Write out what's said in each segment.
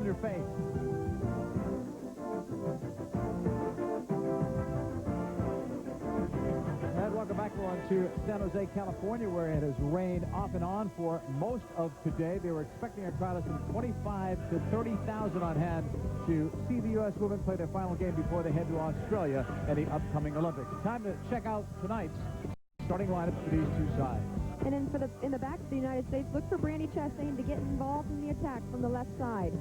in your face. And welcome back to San Jose, California, where it has rained off and on for most of today. They were expecting a crowd of some 25 to 30,000 on hand to see the U.S. women play their final game before they head to Australia at the upcoming Olympics. Time to check out tonight's starting lineup for these two sides. And then in the back of the United States, look for Brandy Chastain to get involved in the attack from the left side.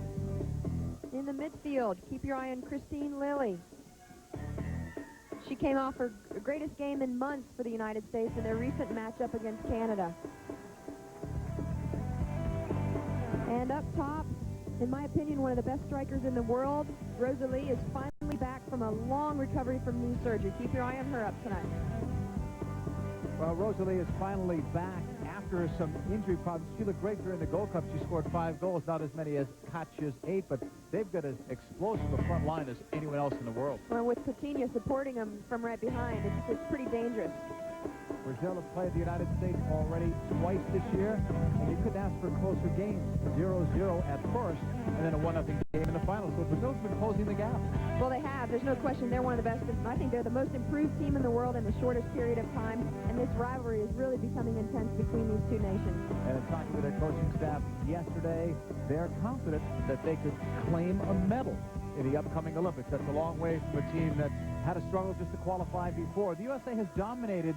In the midfield, keep your eye on Christine Lilly. She came off her greatest game in months for the United States in their recent matchup against Canada. And up top, in my opinion, one of the best strikers in the world, Rosalie, is finally back from a long recovery from knee surgery. Keep your eye on her up tonight. Well, Rosalie is finally back after some injury problems. She looked great during the Gold Cup. She scored 5 goals, not as many as Katja's 8, but they've got as explosive a front line as anyone else in the world. Well, with Coutinho supporting them from right behind, it's pretty dangerous. Brazil has played the United States already twice this year, and you couldn't ask for closer games. 0-0 at first, and then a 1-0 game in the final. So Brazil's been closing the gap. Well, they have. There's no question they're one of the best. I think they're the most improved team in the world in the shortest period of time, and this rivalry is really becoming intense between these two nations. And in talking with their coaching staff yesterday, they're confident that they could claim a medal in the upcoming Olympics. That's a long way from a team that had a struggle just to qualify before. The USA has dominated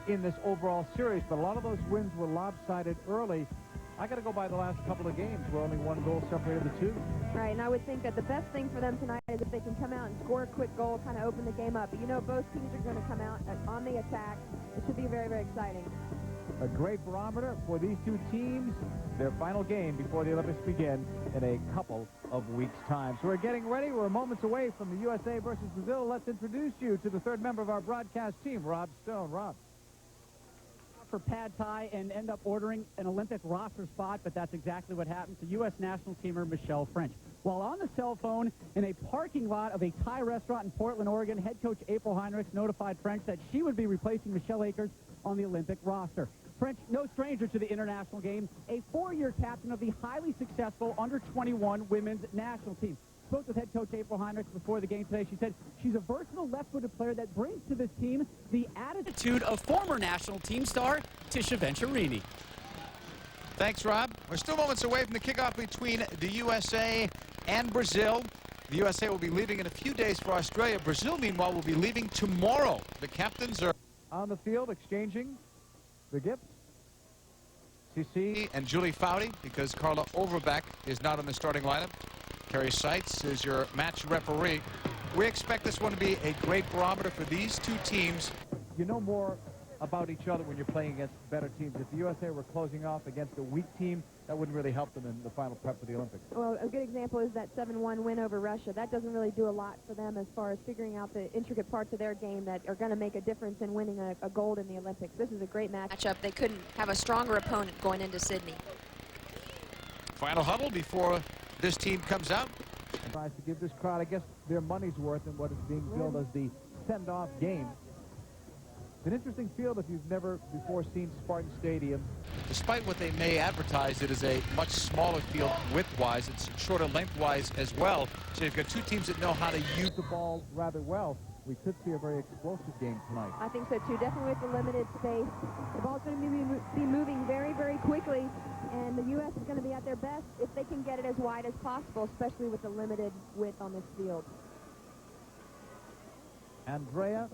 in this overall series, but a lot of those wins were lopsided early. I got to go by the last couple of games where only 1 goal separated the two. Right, and I would think that the best thing for them tonight is if they can come out and score a quick goal, kind of open the game up. But you know, both teams are going to come out on the attack. It should be very, very exciting. A great barometer for these two teams. Their final game before the Olympics begin in a couple of weeks' time. So we're getting ready. We're moments away from the USA versus Brazil. Let's introduce you to the third member of our broadcast team, Rob Stone. Rob. For pad thai and end up ordering an Olympic roster spot, but that's exactly what happened to U.S. national teamer Michelle French. While on the cell phone in a parking lot of a Thai restaurant in Portland, Oregon, head coach April Heinrichs notified French that she would be replacing Michelle Akers on the Olympic roster. French, no stranger to the international game, a 4-year captain of the highly successful under-21 women's national team. Spoke with head coach April Heinrichs before the game today. She said she's a versatile left-footed player that brings to this team the attitude of former national team star Tisha Venturini. Thanks, Rob. We're still moments away from the kickoff between the USA and Brazil. The USA will be leaving in a few days for Australia. Brazil, meanwhile, will be leaving tomorrow. The captains are on the field exchanging the gifts. CC and Julie Foudy, because Carla Overbeck is not in the starting lineup. Kerry Seitz is your match referee. We expect this one to be a great barometer for these two teams. You know more about each other when you're playing against better teams. If the USA were closing off against a weak team, that wouldn't really help them in the final prep for the Olympics. Well, a good example is that 7-1 win over Russia. That doesn't really do a lot for them as far as figuring out the intricate parts of their game that are going to make a difference in winning a gold in the Olympics. This is a great matchup. They couldn't have a stronger opponent going into Sydney. Final huddle before this team comes out. And tries to give this crowd, I guess, their money's worth in what is being billed as the send-off game. It's an interesting field if you've never before seen Spartan Stadium. Despite what they may advertise, it is a much smaller field width-wise. It's shorter length-wise as well. So you've got two teams that know how to use the ball rather well. We could see a very explosive game tonight. I think so, too. Definitely with the limited space. The ball's going to be moving very, very quickly. And the U.S. is going to be at their best if they can get it as wide as possible, especially with the limited width on this field. Andrea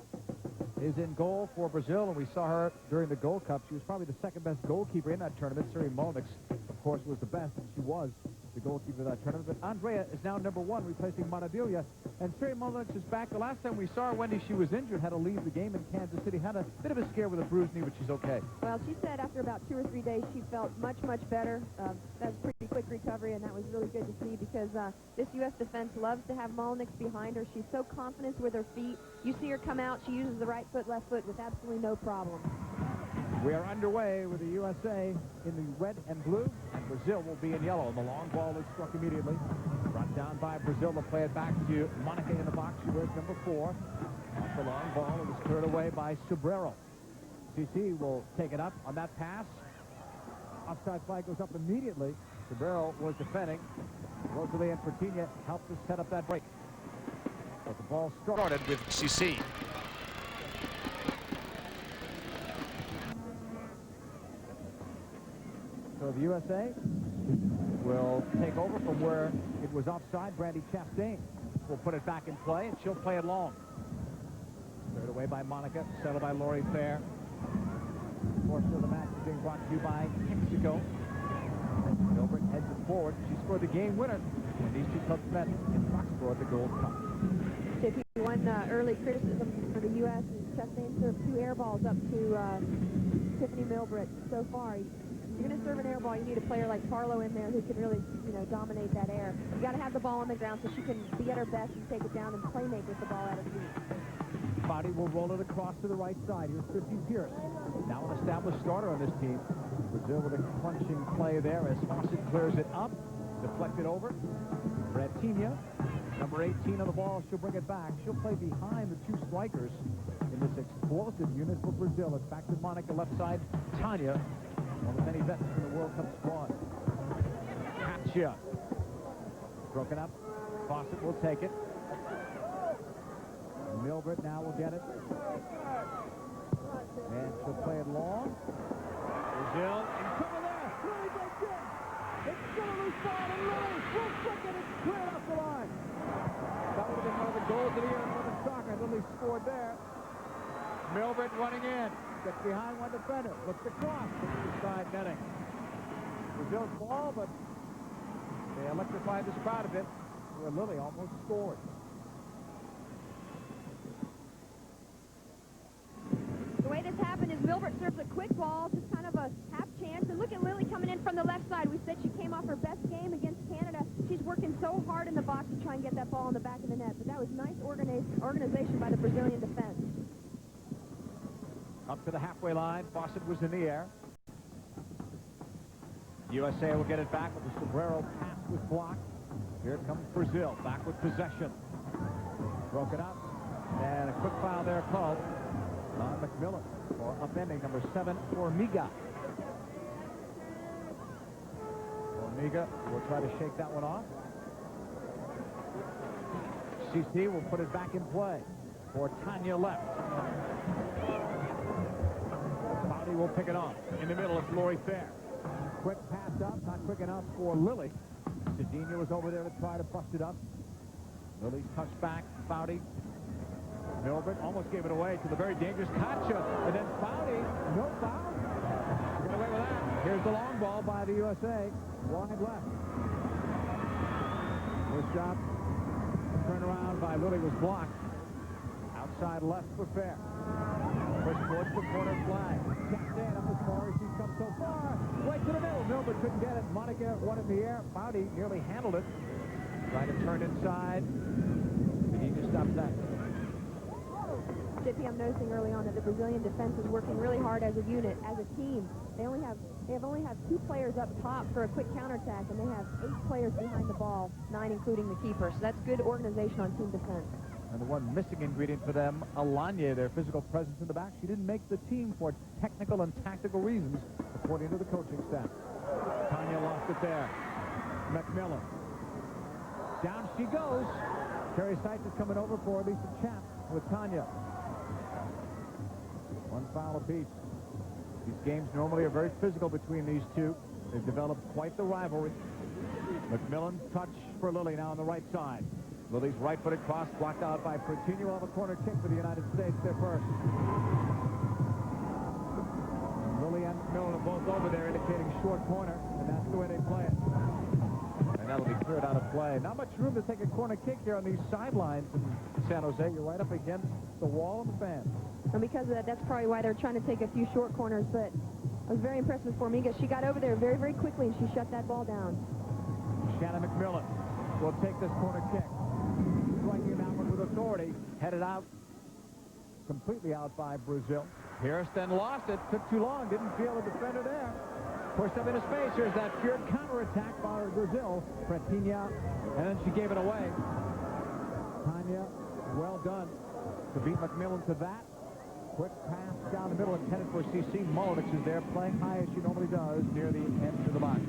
is in goal for Brazil, and we saw her during the Gold Cup. She was probably the second-best goalkeeper in that tournament. Mullinix, of course, was the best, and she was the goalkeeper of that tournament. But Andrea is now #1, replacing Maravilha. And Mullinix is back. The last time we saw her, Wendy, she was injured, had to leave the game in Kansas City. Had a bit of a scare with a bruised knee, but she's okay. Well, she said after about 2 or 3 days, she felt much, much better. That was a pretty quick recovery, and that was really good to see because this U.S. defense loves to have Mullinix behind her. She's so confident with her feet. You see her come out, she uses the right foot, left foot with absolutely no problem. We are underway with the USA in the red and blue, and Brazil will be in yellow. And the long ball is struck immediately. Brought down by Brazil. They'll play it back to Monica in the box. She wears #4. Off the long ball, it was cleared away by Sobrero. CC will take it up on that pass. Offside flag goes up immediately. Sobrero was defending. Rosalie and Fortinia helped us set up that break. But the ball Started with CC. So the USA will take over from where it was offside. Brandy Chastain will put it back in play, and she'll play it long. Cleared away by Monica, settled by Lori Fair. Portion of the match is being brought to you by Mexico. Milbrett heads it forward. She scored the game winner when these two clubs met in Foxborough at the Gold Cup. One early criticism for the U.S. is Chastain served 2 air balls up to Tiffany Milbrett so far. If you're going to serve an air ball, you need a player like Parlow in there who can really, dominate that air. You got to have the ball on the ground so she can be at her best and take it down and playmate with the ball at her feet. Foudy will roll it across to the right side. Here's Christy Pearce, now an established starter on this team. Brazil with a crunching play there as Fawcett clears it up, deflected over. Bretinia, number 18 on the ball, she'll bring it back. She'll play behind the 2 strikers in this explosive unit for Brazil. It's back to Monica, left side. Tanya, one of the many vets in the World Cup squad. Katja, broken up. Fawcett will take it. Milbrett now will get it. And she'll play it long. Brazil in trouble there. Lilly breaks in. It's still a loose ball, and Lilly will flick it. It's cleared off the line. That would have been one of the goals of the year in women's soccer. Lilly scored there. Milbrett running in. Gets behind one defender. Looks across. Looks to the side netting. Brazil's ball, but they electrified this crowd a bit where Lilly almost scored. The way this happened is Milbrett serves a quick ball, just kind of a half chance. And look at Lilly coming in from the left side. We said she came off her best game against Canada. She's working so hard in the box to try and get that ball in the back of the net. But that was nice organization by the Brazilian defense. Up to the halfway line. Fawcett was in the air. USA will get it back with the Sobrero pass was blocked. Here comes Brazil. Back with possession. Broken up. And a quick foul there called on MacMillan for upending number 7, Formiga. Formiga will try to shake that one off. CC will put it back in play for Tanya left. Foudy will pick it off. In the middle, it's Lori Fair. Quick pass up, not quick enough for Lilly. Sedina was over there to try to bust it up. Lilly's touched back. Foudy. Milbrett almost gave it away to the very dangerous Katja. And then Foudy, no foul. Get away with that. Here's the long ball by the USA. Wide left. First shot. Turn around by Lilly was blocked. Outside left for Fair. Push towards the corner flag. Chastain up as far as she's come so far. Right to the middle. Milbrett couldn't get it. Monica won in the air. Foudy nearly handled it. Trying to turn inside. But he just stopped that. I'm noticing early on that the Brazilian defense is working really hard as a unit, as a team. They only have 2 players up top for a quick counterattack, and they have 8 players behind the ball, 9 including the keeper. So that's good organization on team defense. And the one missing ingredient for them, Alanya, their physical presence in the back. She didn't make the team for technical and tactical reasons, according to the coaching staff. Tanya lost it there. MacMillan. Down she goes. Carrie Seitz is coming over for Lisa Champ with Tanya. 1 foul apiece. These games normally are very physical between these two. They've developed quite the rivalry. MacMillan touch for Lilly now on the right side. Lilly's right-footed cross blocked out by Pertini. Will have a corner kick for the United States there first. Lilly and MacMillan are both over there indicating short corner, and that's the way they play it. And that'll be cleared out of play. Not much room to take a corner kick here on these sidelines in San Jose. You're right up against the wall and the fans. And because of that, that's probably why they're trying to take a few short corners. But I was very impressed with Formiga. She got over there very, very quickly, and she shut that ball down. Shannon MacMillan will take this corner kick. Striking that one with authority. Headed out. Completely out by Brazil. Pearce then lost it. Took too long. Didn't feel the defender there. Pushed up into space. Here's that pure counterattack by Brazil. Bretinia. And then she gave it away. Tanya, well done to beat MacMillan to that. Quick pass down the middle intended for CC. Mullinix is there playing high as she normally does near the end of the box.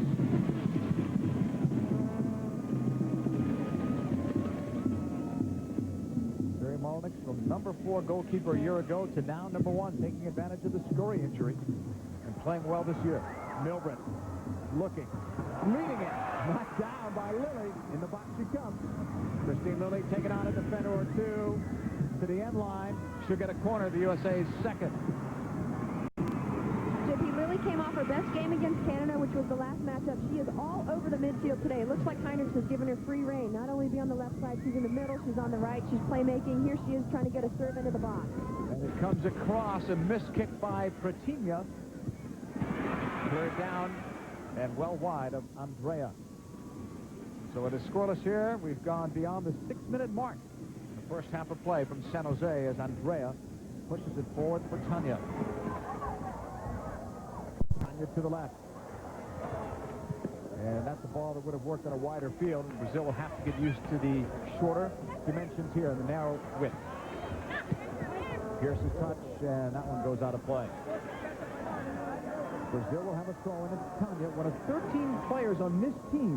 from number 4 goalkeeper a year ago to now number 1, taking advantage of the Scurry injury and playing well this year. Milbrett looking, leading it, knocked down by Lilly. In the box she comes. Christine Lilly taking on a defender or two to the end line. She'll get a corner, the USA's second. JP, Lilly came off her best game against Canada, which was the last matchup. She is all over the midfield today. It looks like Heinrichs has given her free rein. Not only be on the left side, she's in the middle, she's on the right, she's playmaking. Here she is trying to get a serve into the box. And it comes across, a missed kick by Pretinia. Cleared down and well wide of Andrea. So it is scoreless here. We've gone beyond the 6-minute mark. The first half of play from San Jose as Andrea pushes it forward for Tanya. Tanya to the left. And that's a ball that would have worked on a wider field. And Brazil will have to get used to the shorter dimensions here in the narrow width. Pearce's touch, and that one goes out of play. Brazil will have a throw in. It's Tanya, one of 13 players on this team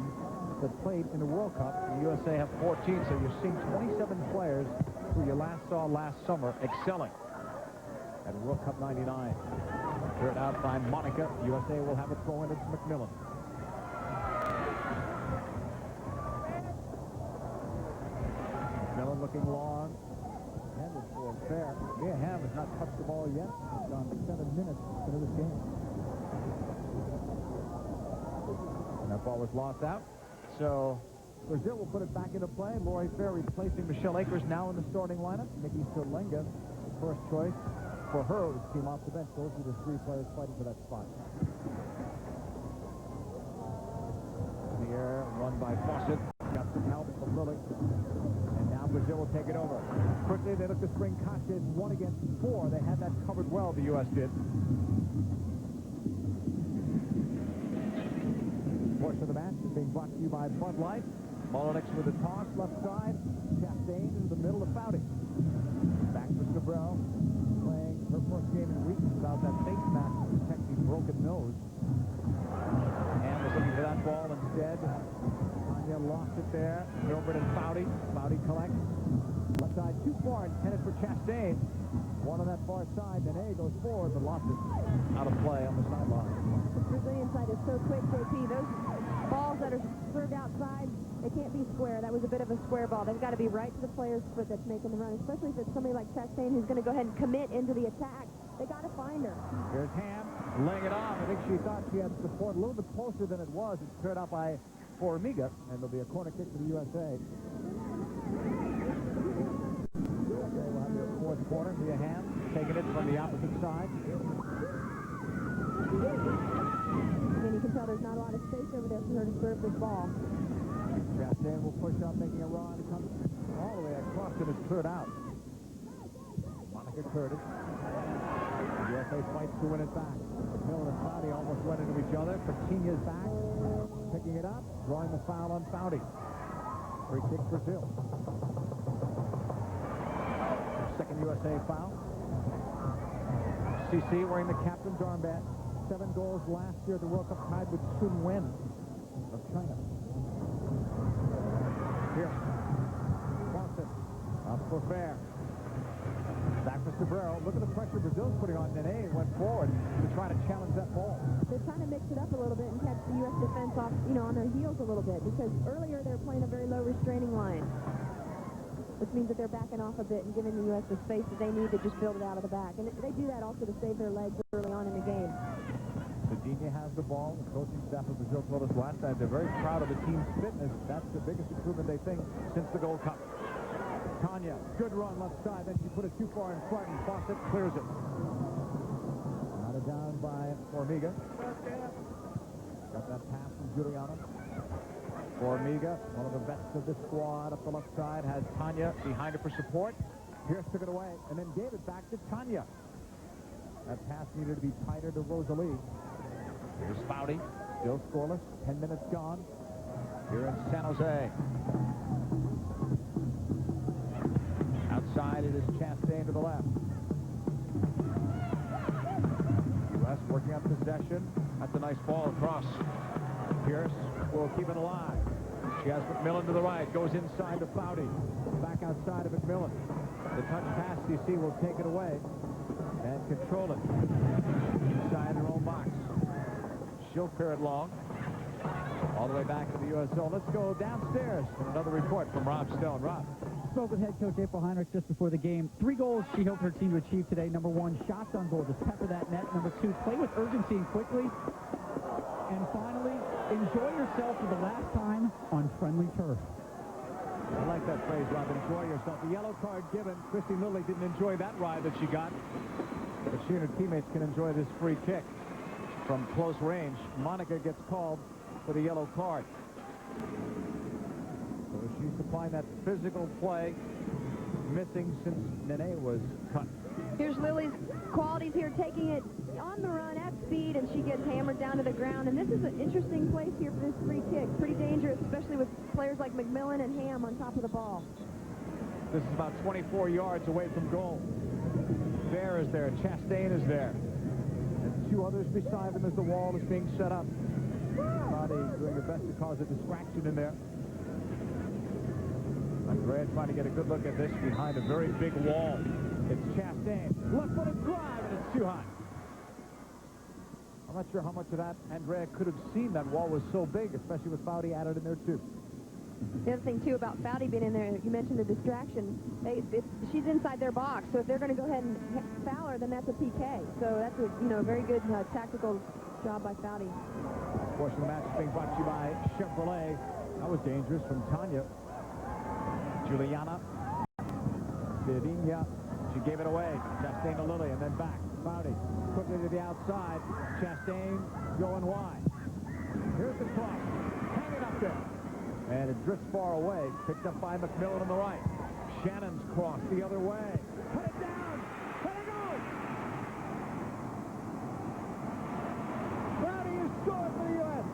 that played in the World Cup. The USA have 14, so you're seeing 27 players who you last saw last summer excelling at World Cup 99. Cleared out by Monica. USA will have a throw in. It's MacMillan. MacMillan looking long. Handed for fair. Mia Hamm has not touched the ball yet. It's gone 7 minutes into this game. And that ball was lost out. So Brazil will put it back into play. Lori Fair replacing Michelle Akers now in the starting lineup. Nikki Serlenga, first choice for her team off the bench. Those are the 3 players fighting for that spot. In the air, run by Fawcett. Got some help from Lilly. And now Brazil will take it over. Quickly, they look to spring Caches 1 against 4. They had that covered well, the U.S. did. Portion of the match is being brought to you by Bud Light. Mullinix with a toss, left side. Chastain in the middle of Foudy. Back for Sobrero, playing her first game in weeks without that face mask to protect the broken nose. And was looking for that ball instead. Tanya lost it there. Milbrett and Foudy. Foudy collects. Left side too far, intended for Chastain. One on that far side, then A goes forward, but lost it out of play on the sideline. The Brazilian side is so quick, JP. Those balls that are served outside, they can't be square. That was a bit of a square ball. They've got to be right to the player's foot that's making the run, especially if it's somebody like Chastain who's going to go ahead and commit into the attack. They got to find her. Here's Hamm laying it off. I think she thought she had support a little bit closer than it was. It's cleared out by Formiga, and there'll be a corner kick for the USA. USA will have their fourth corner via Hamm, taking it from the opposite side. And you can tell there's not a lot of space over there for her to serve this ball. Chastain will push up, making a run. It comes all the way across and it's cleared out. Monica cleared it. The USA fights to win it back. MacMillan and Foudy almost went into each other. Patinia's back, picking it up, drawing the foul on Foudy. Free kick Brazil. Second USA foul. CC wearing the captain's armband. 7 goals last year at the World Cup, tied with Sun Wen of China. Pearce. Fawcett. Up for fair. Back for Sobrero. Look at the pressure Brazil's putting on. Nene went forward to try to challenge that ball. They're trying to mix it up a little bit and catch the U.S. defense off, on their heels a little bit, because earlier they were playing a very low restraining line, which means that they're backing off a bit and giving the U.S. the space that they need to just build it out of the back. And they do that also to save their legs early on in the game. Sardinia has the ball. The coaching staff of Brazil told us last night they're very proud of the team's fitness. That's the biggest improvement they think since the Gold Cup. Tanya, good run left side. Then she put it too far in front, and Fawcett clears it. Knotted down by Formiga. Got that pass from Giuliano. Formiga, one of the vets of this squad up the left side, has Tanya behind her for support. Pearce took it away and then gave it back to Tanya. That pass needed to be tighter to Rosalie. Here's Foudy, still scoreless. 10 minutes gone here in San Jose. Outside it is Chastain to the left. U.S. working on possession. That's a nice ball across. Pearce will keep it alive. She has MacMillan to the right, goes inside to Foudy. Back outside of MacMillan. The touch pass, CC will take it away and control it. Inside her own box. She'll clear it long. All the way back to the U.S. zone. Let's go downstairs and another report from Rob Stone. Rob. Spoke with head coach April Heinrich just before the game. 3 goals she hoped her team to achieve today. Number 1, shots on goal. Just pepper that net. Number 2, play with urgency and quickly. And finally, enjoy yourself for the last time on friendly turf. I like that phrase, Rob. Enjoy yourself. The yellow card given. Lilly didn't enjoy that ride that she got. But she and her teammates can enjoy this free kick from close range. Monica gets called for the yellow card. So she's supplying that physical play missing since Nene was cut. Here's Lilly's qualities here, taking it on the run at speed, and she gets hammered down to the ground. And this is an interesting place here for this free kick. Pretty dangerous, especially with players like MacMillan and Hamm on top of the ball. This is about 24 yards away from goal. Bear is there. Chastain is there. And 2 others beside them as the wall is being set up. Foudy doing her best to cause a distraction in there. Andrea trying to get a good look at this behind a very big wall. It's Chastain. Left-footed drive, and it's too high. I'm not sure how much of that Andrea could have seen. That wall was so big, especially with Foudy added in there, too. The other thing, too, about Foudy being in there, you mentioned the distraction. She's inside their box, so if they're going to go ahead and foul her, then that's a PK. So that's a very good tactical job by Foudy. This portion of the match is being brought to you by Chevrolet. That was dangerous from Tanya. Juliana. Vidinia. She gave it away. Chastain to Lilly, and then back. Foudy quickly to the outside. Chastain going wide. Here's the cross. Hanging up there. And it drifts far away. Picked up by MacMillan on the right. Shannon's cross the other way. Put it down. Let it go. Foudy has scored for the U.S.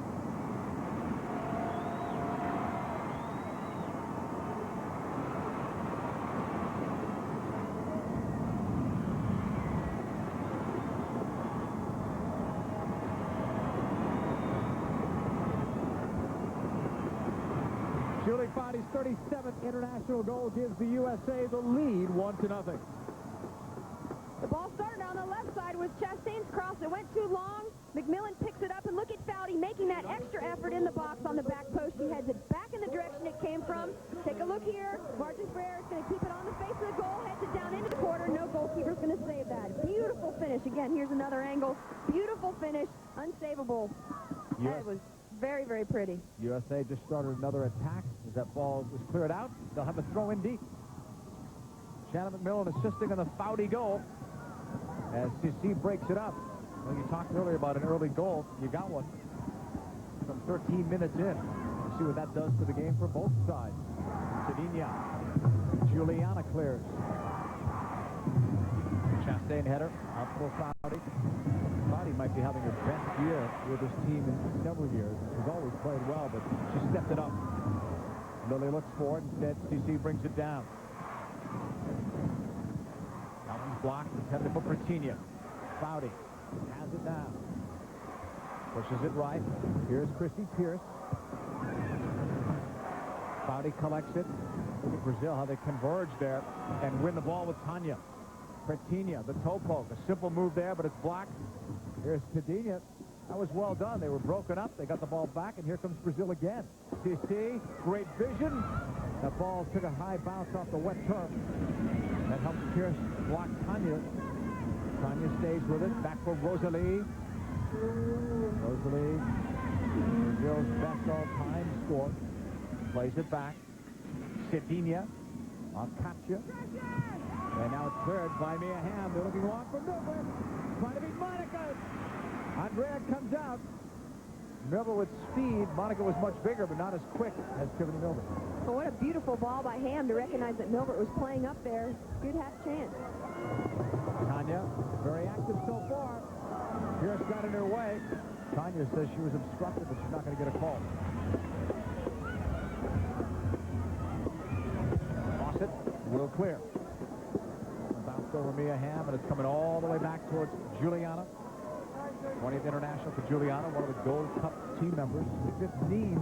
Julie Foudy's 37th international goal gives the USA the lead 1-0. The ball started on the left side with Chastain's cross. It went too long. MacMillan picks it up, and look at Foudy making that extra effort in the box on the back post. She heads it back in the direction it came from. Take a look here. Sobrero is going to keep it on the face of the goal, heads it down into the corner. No goalkeeper's going to save that. Beautiful finish. Again, here's another angle. Beautiful finish. Unsavable. That was very, very pretty. USA just started another attack as that ball was cleared out. They'll have a throw in deep. Shannon MacMillan assisting on the Foudy goal as CC breaks it up. Well, you talked earlier about an early goal. You got one. Some 13 minutes in. We'll see what that does to the game for both sides. Sedinia. Juliana clears. Chastain header out for Foudy. Foudy might be having her best year with this team in several years. She's always played well, but she stepped it up. Lilly looks for it. Instead, CC brings it down. That one's blocked. It's headed for Pertinia. Foudy has it now. Pushes it right. Here's Pearce. Foudy collects it. Look at Brazil, how they converge there and win the ball with Tanya. Pertinia, the toe poke. A simple move there, but it's blocked. Here's Tadinha. That was well done. They were broken up. They got the ball back, and here comes Brazil again. CC, great vision. That ball took a high bounce off the wet turf. That helps Pearce block Tanya. Tanya stays with it. Back for Rosalie. Rosalie, Brazil's best all-time score. Plays it back. Sedinia on Katja. And now it's cleared by Mia Hamm. They're looking long for Milbrett. Trying to beat Monica. Andrea comes out. Milbrett with speed. Monica was much bigger, but not as quick as Tiffany Milbrett. Well, what a beautiful ball by Hamm to recognize that Milbrett was playing up there. Good half chance. Tanya, very active so far. Pearce got in her way. Tanya says she was obstructed, but she's not going to get a call. Fawcett will clear. Bounced over Mia Hamm, and it's coming all the way back towards Juliana. 20th international for Juliana, one of the Gold Cup team members. 15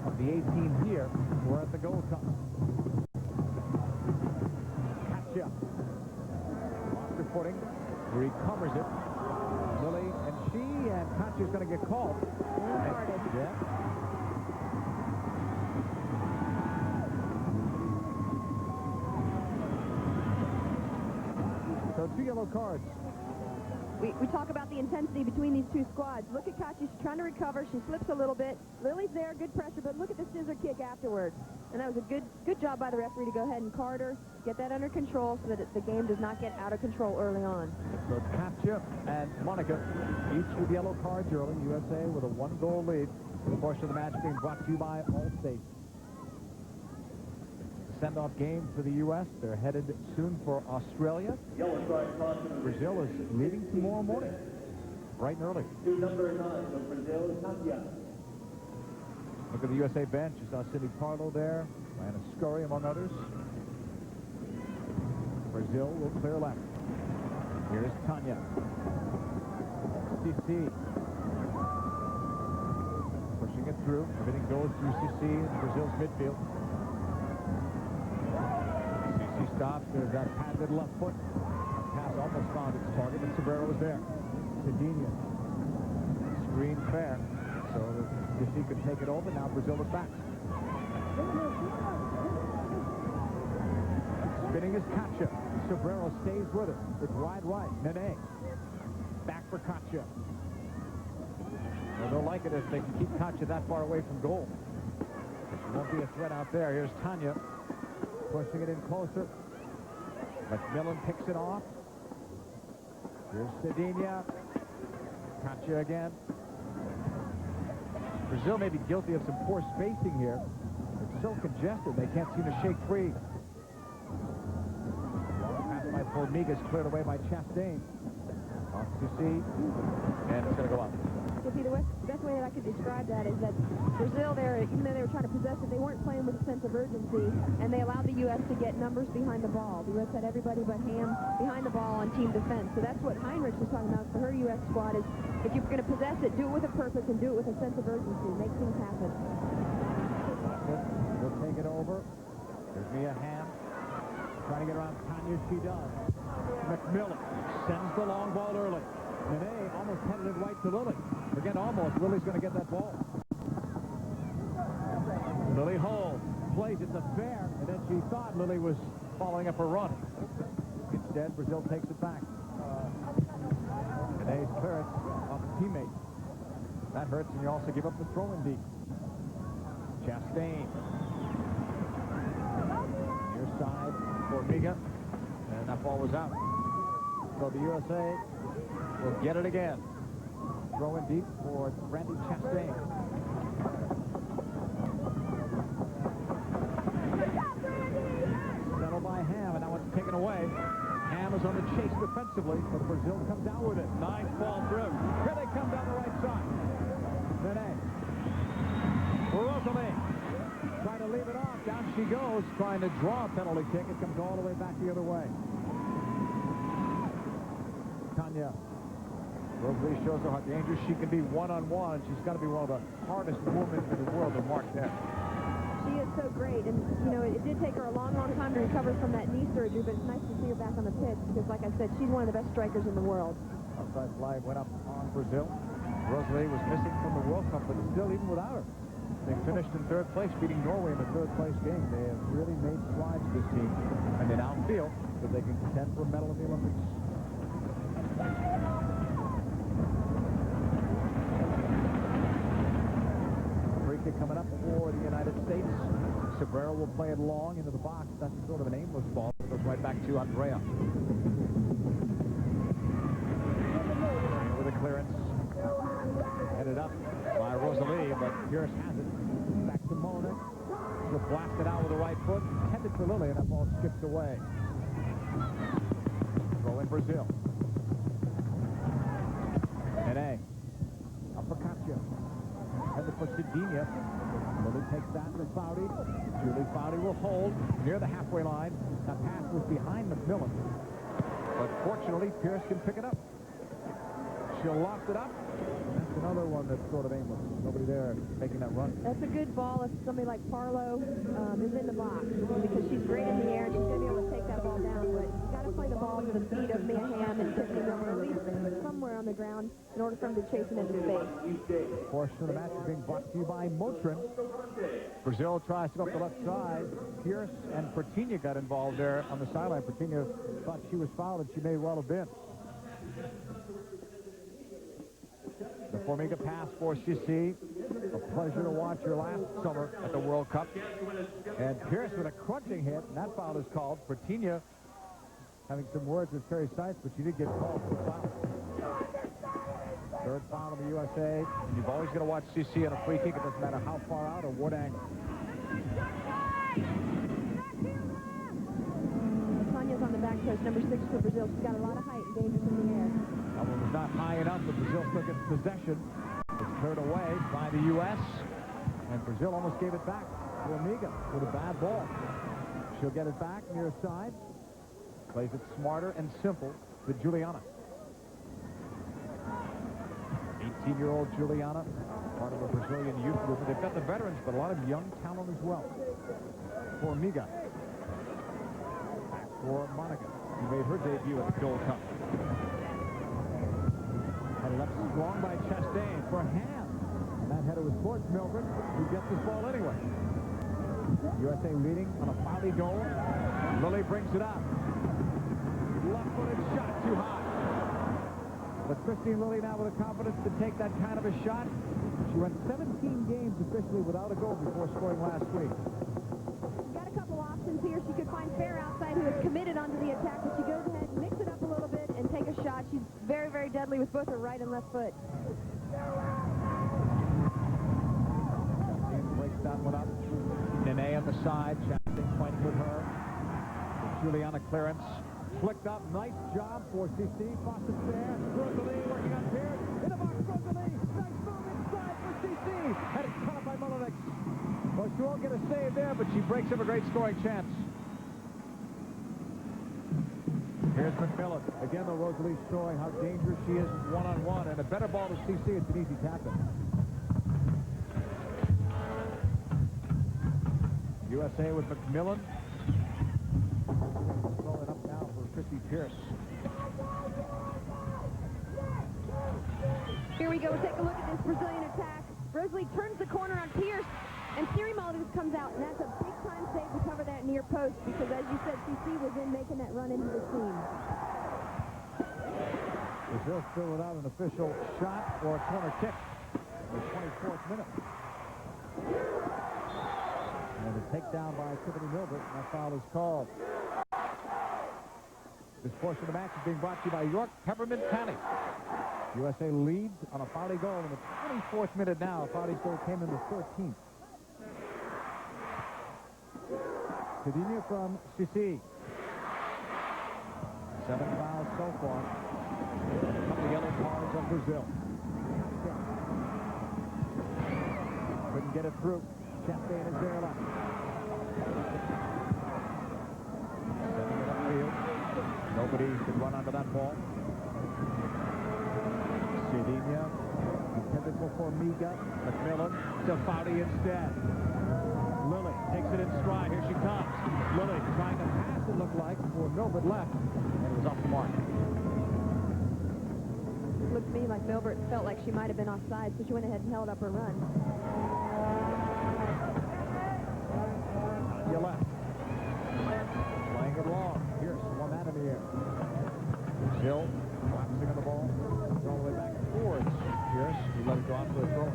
of the 18 here were at the Gold Cup. Katja. Lost her footing. Recovers it. Lilly and Katja's going to get called. Yeah. So 2 yellow cards. We talk about the intensity between these two squads. Look at Katja. She's trying to recover. She slips a little bit. Lily's there, good pressure, but look at the scissor kick afterwards. And that was a good job by the referee to go ahead and card her, get that under control so that the game does not get out of control early on. So Katja and Monica, each with yellow cards early. USA with a 1-goal lead. The portion of the match being brought to you by Allstate. Send-off game for the U.S. They're headed soon for Australia. Brazil is leaving tomorrow morning, bright and early. Number 9 of Brazil, Katja. Look at the USA bench. You saw Cindy Parlow there, Diana Scurry, among others. Brazil will clear left. Here's Tanya. CC. Pushing it through. Everything goes through CC in Brazil's midfield. CC stops. There's that patented left foot. Pass almost found its target, but Sobrero was there. Cedinha. Screen fair. So if he could take it over, now Brazil is back. Spinning is Katja. Sobrero stays with her. It's wide right. Nene. Back for Katja. Well, they'll like it if they can keep Katja that far away from goal. She won't be a threat out there. Here's Tanya. Pushing it in closer. MacMillan picks it off. Here's Cedinha. Katja again. Brazil may be guilty of some poor spacing here. It's so congested, they can't seem to shake free. Pass by Formiga's cleared away by Chastain. Off to see, and it's going to go up. So, Peter, the best way that I could describe that is that Brazil there, even though they were trying to possess it, they weren't playing with a sense of urgency, and they allowed the U.S. to get numbers behind the ball. The U.S. had everybody but Hamm behind the ball on team defense. So that's what Heinrich was talking about for her U.S. squad is if you're going to possess it, do it with a purpose and do it with a sense of urgency. Make things happen. We'll take it over. There's Mia Hamm. Trying to get around Tanya. She does. MacMillan sends the long ball early. Nene almost headed it right to Lilly. Again, almost. Lily's going to get that ball. Lilly holds. Plays it to fair. And then she thought Lilly was following up her run. Instead, Brazil takes it back. Nene's clearance off a teammate. That hurts, and you also give up the throw-in deep. Chastain. Near side for Miga. And that ball was out. So the USA will get it again. Throw in deep for Brandy Chastain. Settled by Hamm, and now it's taken away. Hamm is on the chase defensively, but Brazil comes out with it. Nice ball through. Here they come down the right side. Nene. Rosalie trying to leave it off. Down she goes, trying to draw a penalty kick. It comes all the way back the other way. Tanya. Rosalie shows her how dangerous she can be one-on-one. She's got to be one of the hardest women in the world to mark there. She is so great, and you know it did take her a long time to recover from that knee surgery, but it's nice to see her back on the pitch because, like I said, she's one of the best strikers in the world. Outside flag went up on Brazil. Rosalie was missing from the World Cup, but still, even without her, they finished in third place, beating Norway in the third-place game. They have really made strides with this team, and they now feel that they can contend for a medal in the Olympics. Free kick coming up for the United States. Sobrero will play it long into the box. That's sort of an aimless ball. It goes right back to Andrea. With a clearance. Headed up by Rosalie, but Pearce has it. Back to Mona. She'll blast it out with the right foot. Headed to Lilly, and that ball skips away. Throw in Brazil. Nene. Up for Katja. Headed for Cedinha. Lilly takes that to Foudy. Foudy will hold near the halfway line. That pass was behind MacMillan. But fortunately, Pearce can pick it up. She'll loft it up. That's another one that's sort of aimless. Nobody there making that run. That's a good ball if somebody like Parlow is in the box, because she's great in the air and she's going to be able to take that ball down. But you got to play the ball to the speed of Hamm and Tiffany Milbrett, at least somewhere on the ground, in order for them to chase it into space. Portion of the match is being brought to you by Motrin. Brazil tries to go up the left side. Pearce and Pertinha got involved there on the sideline. Pertinha thought she was fouled, and she may well have been. The Formiga pass for Sissi. A pleasure to watch her last summer at the World Cup. And Pearce with a crunching hit, and that foul is called. Pertinha having some words with Carrie Seitz, but she did get called for the foul. Third foul of the USA. And you've always got to watch Sissi on a free kick. It doesn't matter how far out or what angle. Tanya's on the back post, number 6 for Brazil. She's got a lot of height and dangerous in the air. That one was not high enough, but Brazil still gets possession. It's cleared away by the U.S. And Brazil almost gave it back to Amiga with a bad ball. She'll get it back near side. Plays it smarter and simple to Juliana. 18-year-old Juliana, part of a Brazilian youth movement. They've got the veterans, but a lot of young talent as well. For Amiga. Back for Monica, who made her debut at the Gold Cup. And left strong by Chastain for Hamm. And that header was towards Milbrett, who gets this ball anyway. USA leading on a Foudy goal. Lilly brings it up. Left-footed shot too high. But Christine Lilly now with the confidence to take that kind of a shot. She went 17 games officially without a goal before scoring last week. Got a couple options here. She could find Fair outside, who is committed onto the attack, but she goes ahead, mix it up a little bit, and take a shot. She's very, very deadly with both her right and left foot. Chastain breaks that one up. Nene on the side. Chastain fighting with her. The Juliana clearance. Flicked up. Nice job for CC. Fawcett there. Rosalie working on Pearce. In the box, Rosalie. Nice move inside for CC. And it's caught up by Mullinix. Well, she won't get a save there, but she breaks up a great scoring chance. Here's MacMillan. Again, though, Rosalie showing how dangerous she is one-on-one. And a better ball to CC. It's an easy tackle. USA with MacMillan. Rolling up now for Christy Pearce. Here we go. We'll take a look at this Brazilian attack. Rosalie turns the corner on Pearce, and Siri Mullinix comes out, and that's a big-time save to cover that near post, because as you said, CC was in making that run into the seam. Brazil still without an official shot or a corner kick in the 24th minute. And a takedown by Tiffany Milbrett, and that foul is called. This portion of the match is being brought to you by York Peppermint Patty. USA leads on a Foudy goal in the 24th minute now. Foudy's goal came in the 13th. Cadinha from Sissi. 7 fouls so far. A couple of yellow cards on Brazil. Couldn't get it through. Chastain is there left. Sending it upfield. Nobody could run onto that ball. Cadinha. Intended for Formiga. MacMillan to Foudy instead. Lilly takes it in stride. Here she comes. Lilly trying to pass, it looked like, for Milbrett left. And it was off the mark. It looked to me like Milbrett felt like she might have been offside, so she went ahead and held up her run. You left. Playing it long. Pearce won that in the air. Hill collapsing on the ball. All the way back towards Pearce. He let it go out for a throw.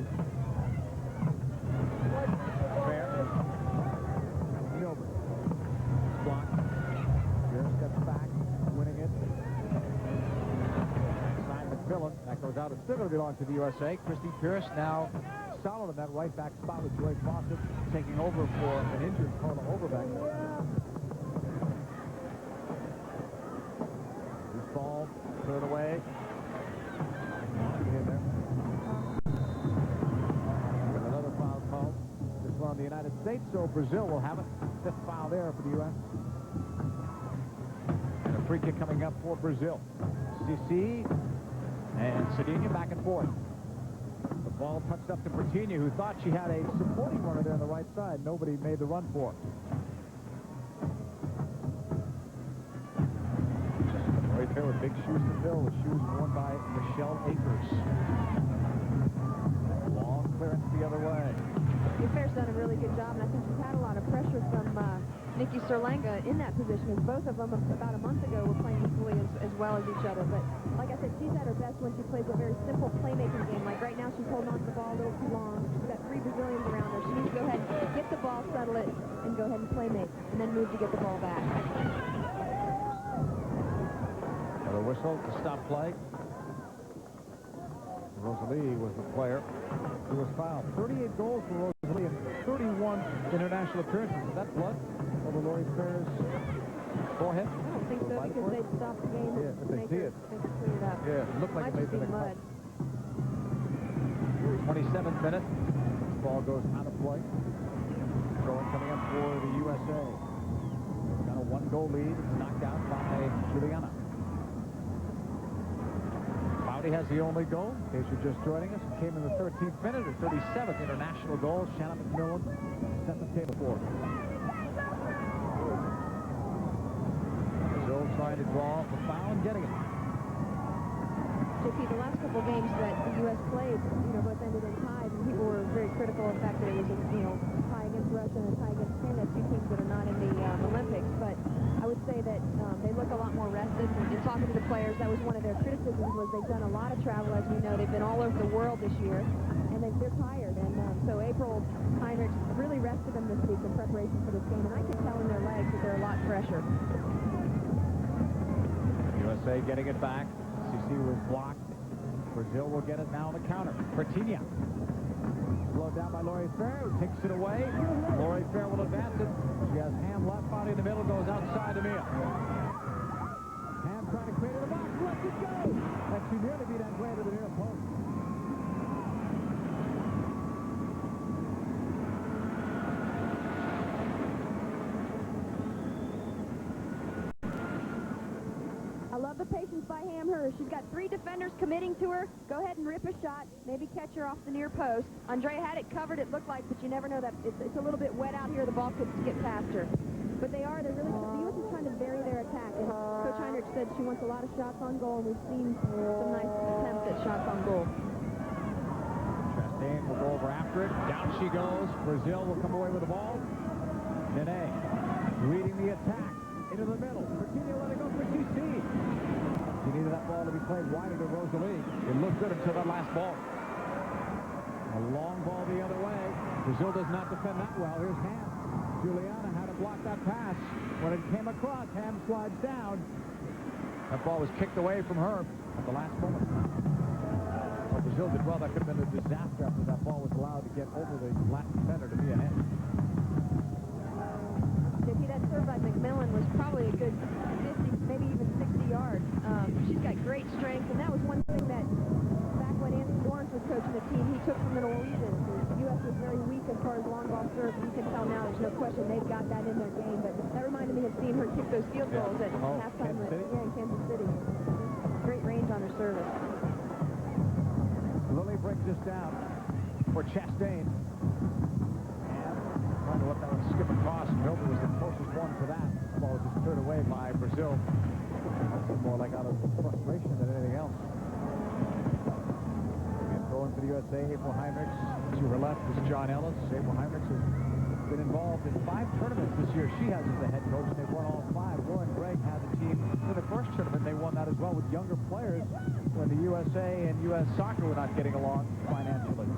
Fair. Milbrett. Blocked. Pearce gets back, winning it. Sign MacMillan. That goes out. It's still going to belong to the USA. Christy Pearce now solid in that right back spot with Joy Fawcett taking over for an injured Carla Overbeck. This ball cleared away. In there. With another foul called. This one on the United States, so Brazil will have it. 5th foul there for the U.S. And a free kick coming up for Brazil. Sissi and Cadinha back and forth. Ball touched up to Bertini, who thought she had a supporting runner there on the right side. Nobody made the run for it. Right there with big shoes to fill. The shoes worn by Michelle Akers. Long clearance the other way. Pearce done a really good job, and I think she's had a lot of pressure from Nikki Serlenga in that position, as both of them about a month ago were playing equally as well as each other. But like I said, she's at her best when she plays a very simple playmaking game. Like right now, she's holding on to the ball a little too long. She's got 3 Brazilians around her. She needs to go ahead and get the ball, settle it, and go ahead and playmate, and then move to get the ball back. Another whistle to stop play. Rosalie was the player who was fouled. 38 goals for Rosalie and 31 international appearances. Is that blood over Lori Fair's forehead? I don't think so, because they stopped the game. Yeah, but they see it. They can clear it up. Yeah, it looked like Might it just may be have been a mud. 27th minute. Ball goes out of play. Throwing coming up for the USA. Got a 1-goal lead. It's knocked out by Juliana. Foudy has the only goal. In case you're just joining us, it came in the 13th minute. Her 37th international goal. Shannon MacMillan set the table for her. Brazil trying to draw the foul and getting it. JP, the last couple of games that the U.S. played, both ended in ties, and people were very critical of the fact that it was a, tie against Russia and a tie against Canada, 2 teams that are not in the Olympics. But I would say that they look a lot more rested. And talking to the players, that was one of their criticisms, was they've done a lot of travel, as we know. They've been all over the world this year, and they're tired. And so April Heinrich really rested them this week in preparation for this game, and I could tell in their legs that they're a lot fresher. USA getting it back. CC was blocked. Brazil will get it now on the counter. Bertinia. Slowed down by Lori Fair, who takes it away. Lori Fair will advance it. She has Hamm left body in the middle, goes outside to Mia. Hamm trying to create the box, lets it go. And she nearly beat Andrea to the near post. I love the patience by Hamm. She's got 3 defenders committing to her. Go ahead and rip a shot. Maybe catch her off the near post. Andrea had it covered, it looked like, but you never know that. It's a little bit wet out here. The ball could skip past her. But they're really, the U.S. is trying to vary their attack. And Coach Heinrich said she wants a lot of shots on goal, and we've seen some nice attempts at shots on goal. Chastain will go over after it. Down she goes. Brazil will come away with the ball. Nene leading the attack into the middle. Bertinia let it go for GC. She needed that ball to be played wider to Rosalie. It looked good until that last ball. A long ball the other way. Brazil does not defend that well. Here's Hamm. Juliana had to block that pass. When it came across, Hamm slides down. That ball was kicked away from her at the last moment. Well, Brazil did well. That could have been a disaster after that ball was allowed to get over the last defender to be ahead. JP, that serve by MacMillan was probably a good 50, maybe even 60 yards. She's got great strength, and that was one thing that back when Andy Lawrence was coaching the team, he took from the Norwegians. The U.S. was very weak as far as long ball serve. You can tell now, there's no question they've got that in their game. But that reminded me of seeing her kick those field goals at halftime. In Kansas City. Great range on her service. Lilly brings this down for Chastain. Trying to let that one skip across. Milbrett was the closest one to that. The ball was just cleared away by Brazil. That's more like out of frustration than anything else. Again, throwing for the USA, April Heinrich. To her left is John Ellis. April Heinrich has been involved in 5 tournaments this year. She has as the head coach. They've won all 5. Lauren Gregg had the team in the first tournament. They won that as well with younger players when the USA and U.S. Soccer were not getting along financially.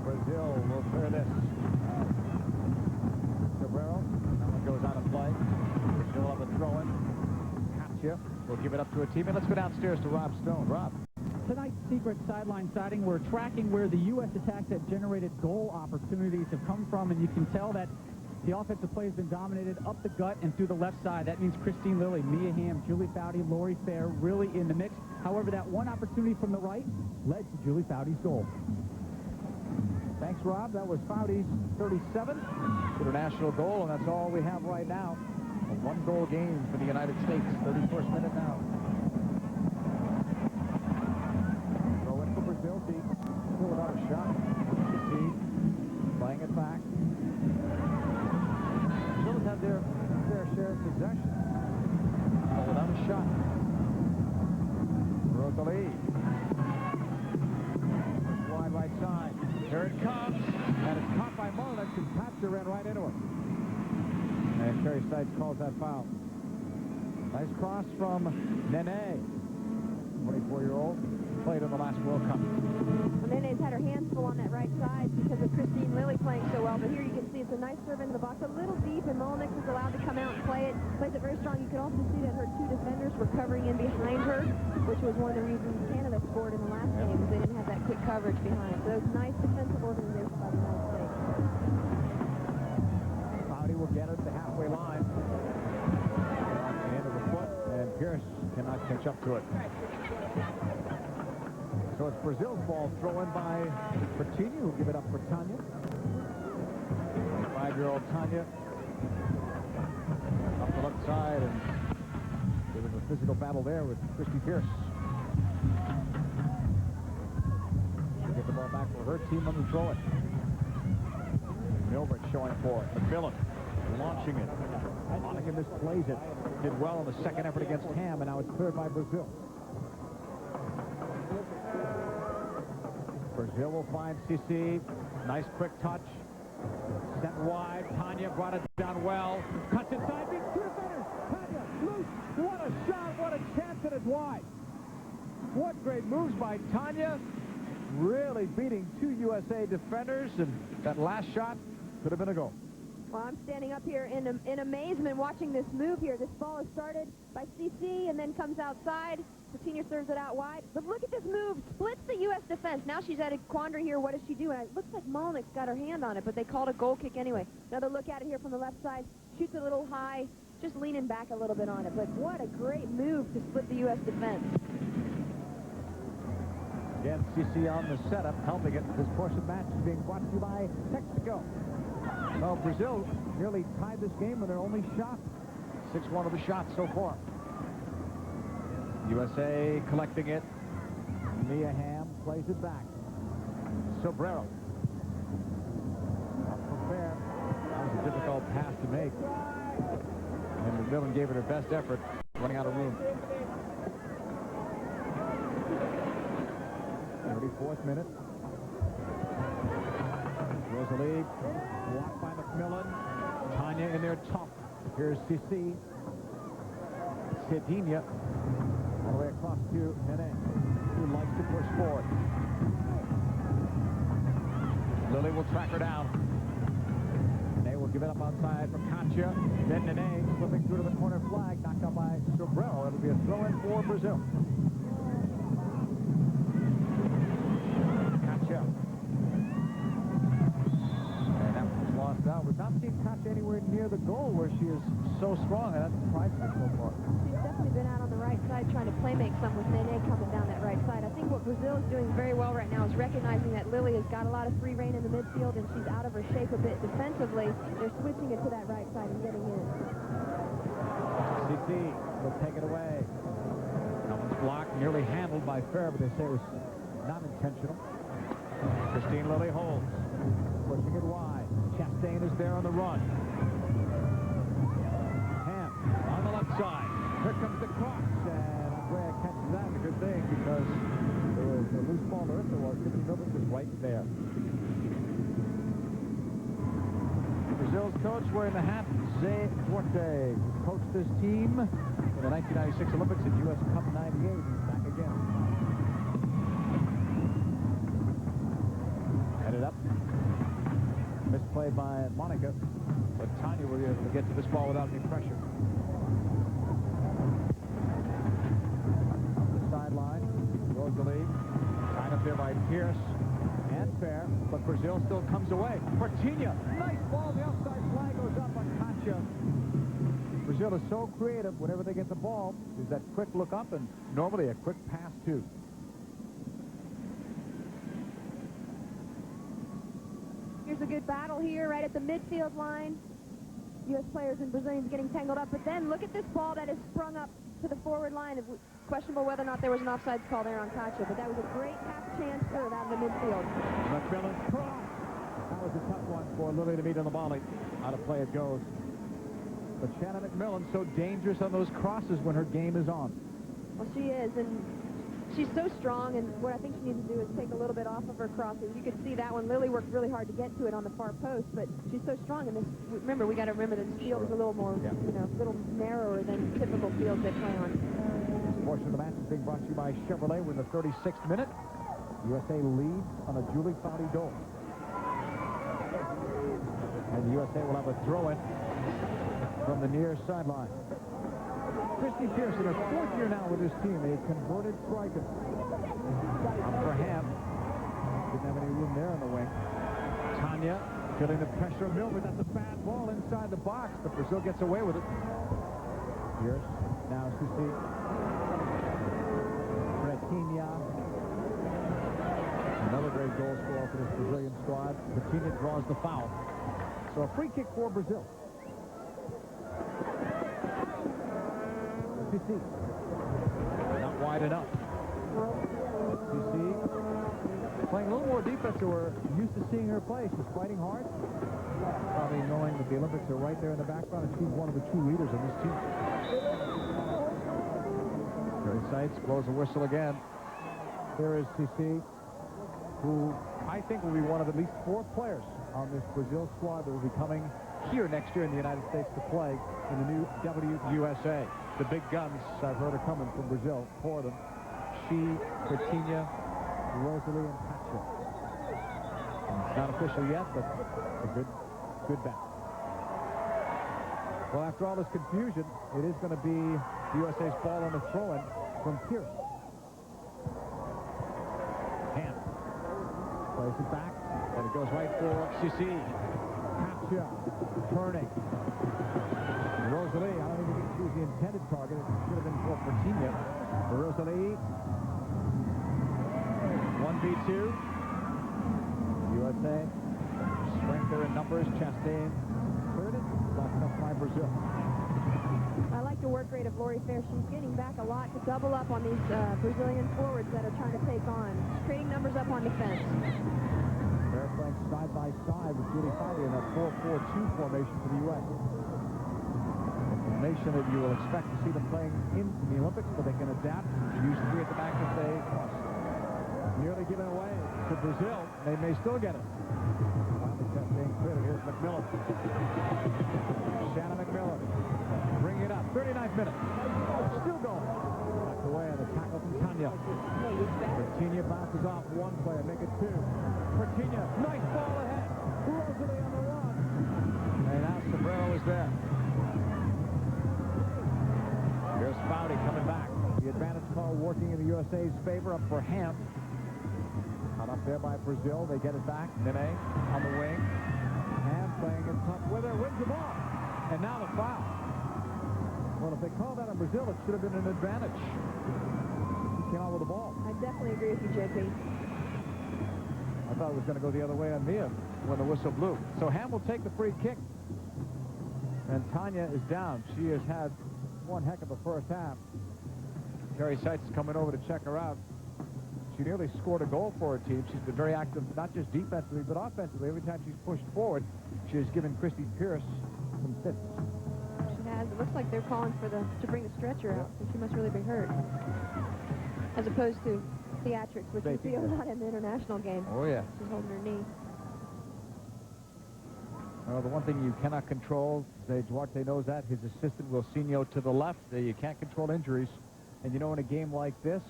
Brazil will clear this. Sobrero. That one goes out of play. Brazil have a throw-in. Katya will give it up to a teammate. Let's go downstairs to Rob Stone. Rob. Tonight's secret sideline sighting, we're tracking where the U.S. attacks that generated goal opportunities have come from, and you can tell that the offensive play has been dominated up the gut and through the left side. That means Christine Lilly, Mia Hamm, Julie Foudy, Lori Fair really in the mix. However, that one opportunity from the right led to Julie Foudy's goal. Thanks, Rob. That was Foudy's 37th international goal, and that's all we have right now. A 1-goal game for the United States. 31st minute now. back. Brazil has had their fair share of possession, but without a shot. Rosalie. Wide right side. Here it comes, and it's caught by Mullinix, and Thatcher ran right into him. And Carey Seitz calls that foul. Nice cross from Nene, 24-year-old, played in the last World Cup. Well, Nene's had her hands full on that right side because of Lilly playing so well, but here you can see it's a nice serve into the box, a little deep, and Mullinix is allowed to come out and play it. Plays it very strong. You can also see that her two defenders were covering in behind her, which was one of the reasons Canada scored in the last game, because they didn't have that quick coverage behind. So it's nice defensive organization by the United States. Foudy will get it at the halfway line. End of the foot, and Pearce cannot catch up to it. So it's Brazil's ball thrown by Bertini, who give it up for Tanya. 5-year-old Tanya up the left side, and there was a physical battle there with Christy Pearce. She'll get the ball back for her team on the throw it. Milbrett showing for it. MacMillan launching it. Monica misplays it. Did well in the second effort against Hamm, and now it's cleared by Brazil. Brazil will find CC. Nice quick touch. Sent wide. Tanya brought it down well. Cuts inside. Beats two defenders. Tanya loose. What a shot. What a chance. And it's wide. What great moves by Tanya. Really beating two USA defenders. And that last shot could have been a goal. Well, I'm standing up here in amazement watching this move here. This ball is started by CC and then comes outside. Bertini serves it out wide. But look at this move. Splits the U.S. defense. Now she's at a quandary here. What does she do? And it looks like Mullinix got her hand on it, but they called a goal kick anyway. Another look at it here from the left side. Shoots a little high, just leaning back a little bit on it. But what a great move to split the U.S. defense. Again, CC on the setup, helping it. This portion of the match is being brought to you by Texaco. Well, Brazil nearly tied this game with their only shot. 6-1 of the shots so far. USA collecting it. Mia Hamm plays it back. Sobrero. Up for fair. That was a difficult pass to make. And MacMillan gave it her best effort, running out of room. 34th minute. Rosalie, blocked by MacMillan. Tanya in there tough. Here's CC. Cedinha. All the way across to Nene, who likes to push forward. Lilly will track her down. Nene will give it up outside for Katja. Then Nene slipping through to the corner flag, knocked out by Sobrero. It'll be a throw-in for Brazil. Katja. And that was lost out. We've not seen Katja anywhere near the goal where she is so strong, and that surprised me so far. She's definitely been out on the right side trying to play make some with Nene coming down that right side. I think what Brazil is doing very well right now is recognizing that Lilly has got a lot of free reign in the midfield and she's out of her shape a bit defensively. They're switching it to that right side and getting in. CC will take it away. That one's blocked, nearly handled by Fair, but they say it was not intentional. Christine Lilly holds, pushing it wide. Chastain is there on the run. Hamm on the left side. Here comes the cross, and Andrea catches that. A good thing because there was a loose ball there. There was. Tiffany Milbrett was right there. Brazil's coach wearing the hat, Zé Duarte, who coached this team in the 1996 Olympics and U.S. Cup 98. He's back again. Headed up. Misplayed by Monica, but Tanya will be able to get to this ball without any pressure. Up the sideline, Rosalie, tied up there by Pearce and Fair, but Brazil still comes away. Bertini, nice ball, the outside flag goes up on Katja. Brazil is so creative whenever they get the ball. There's that quick look up and normally a quick pass too. Here's a good battle here right at the midfield line. U.S. players and Brazilians getting tangled up. But then look at this ball that is sprung up to the forward line. It's questionable whether or not there was an offsides call there on Katja. But that was a great half chance serve out of the midfield. MacMillan cross. That was a tough one. for Lilly to meet on the volley. Out of play it goes. But Shannon MacMillan so dangerous on those crosses when her game is on. Well, she is, and she's so strong, and what I think she needs to do is take a little bit off of her crosses. You could see that one. Lilly worked really hard to get to it on the far post, but she's so strong. And this, remember, we got to remember that this field is a little more, you know, a little narrower than typical fields they play on. This portion of the match is being brought to you by Chevrolet. We're in the 36th minute. USA leads on a Julie Foudy goal. And the USA will have a throw-in from the near sideline. Christy Pearce in her 4th year now with his team, a converted striker. Up for Hamm. Didn't have any room there on the wing. Tanya feeling the pressure of Milbrett. That's a bad ball inside the box, but Brazil gets away with it. Pearce now Susi. Pretinha. Another great goal scorer for this Brazilian squad. Pretinha draws the foul. So a free kick for Brazil. CC. Not wide enough. CC playing a little more defense than we're used to seeing her play. She's fighting hard. Probably knowing that the Olympics are right there in the background, and she's one of the true leaders on this team. Carrie Seitz blows a whistle again. There is CC, who I think will be one of at least 4 players on this Brazil squad that will be coming here next year in the United States to play in the new WUSA. The big guns I've heard are coming from Brazil, 4 of them. She, Pretinha, Rosalie, and Pacha. It's not official yet, but a good bet. Well, after all this confusion, it is going to be USA's ball on the throw-in from Pearce. Hamm plays it back, and it goes right for Sissi. Pacha turning. Rosalie, I don't even think she was the intended target. It should have been for Pretinha. Rosalie. 1v2. USA. Strength there in numbers. Chastain cleared it. Blocked up by Brazil. I like the work rate of Lori Fair. She's getting back a lot to double up on these Brazilian forwards that are trying to take on. She's creating numbers up on defense. Fair playing side by side with Julie Foudy in that 4-4-2 formation for the U.S. Formation that you will expect to see them playing in the Olympics, but they can adapt. Use 3 at the back if they must. Nearly given away to Brazil. They may still get it. Finally, Chastain cleared it. Here's MacMillan. Shannon MacMillan. Bring it up. 39th minute. Still going. Back away on the tackle from Tanya. Pretinha bounces off 1 player. Make it 2. Pretinha. Nice ball ahead. Rosalie on the run. And now Sobrero is there. Here's Foudy coming back. The advantage call working in the USA's favor. Up for Hamm. Caught up there by Brazil. They get it back. Nene on the wing. Hamm playing it tough with her. Wins the ball. And now the foul. Well, if they call that on Brazil, it should have been an advantage. He came out with the ball. I definitely agree with you, JP. I thought it was going to go the other way on Mia when the whistle blew. So Hamm will take the free kick. And Tanya is down. She has had one heck of a first half. Carrie Seitz is coming over to check her out. She nearly scored a goal for her team. She's been very active, not just defensively, but offensively. Every time she's pushed forward, she has given Christy Pearce some fits. She has. It looks like they're calling for to bring the stretcher out, so she must really be hurt. As opposed to theatrics, which we see a lot in the international game. Oh, yeah. She's holding her knee. Well, the one thing you cannot control, Duarte knows that, his assistant Wilsinho to the left. You can't control injuries. And you know, in a game like this,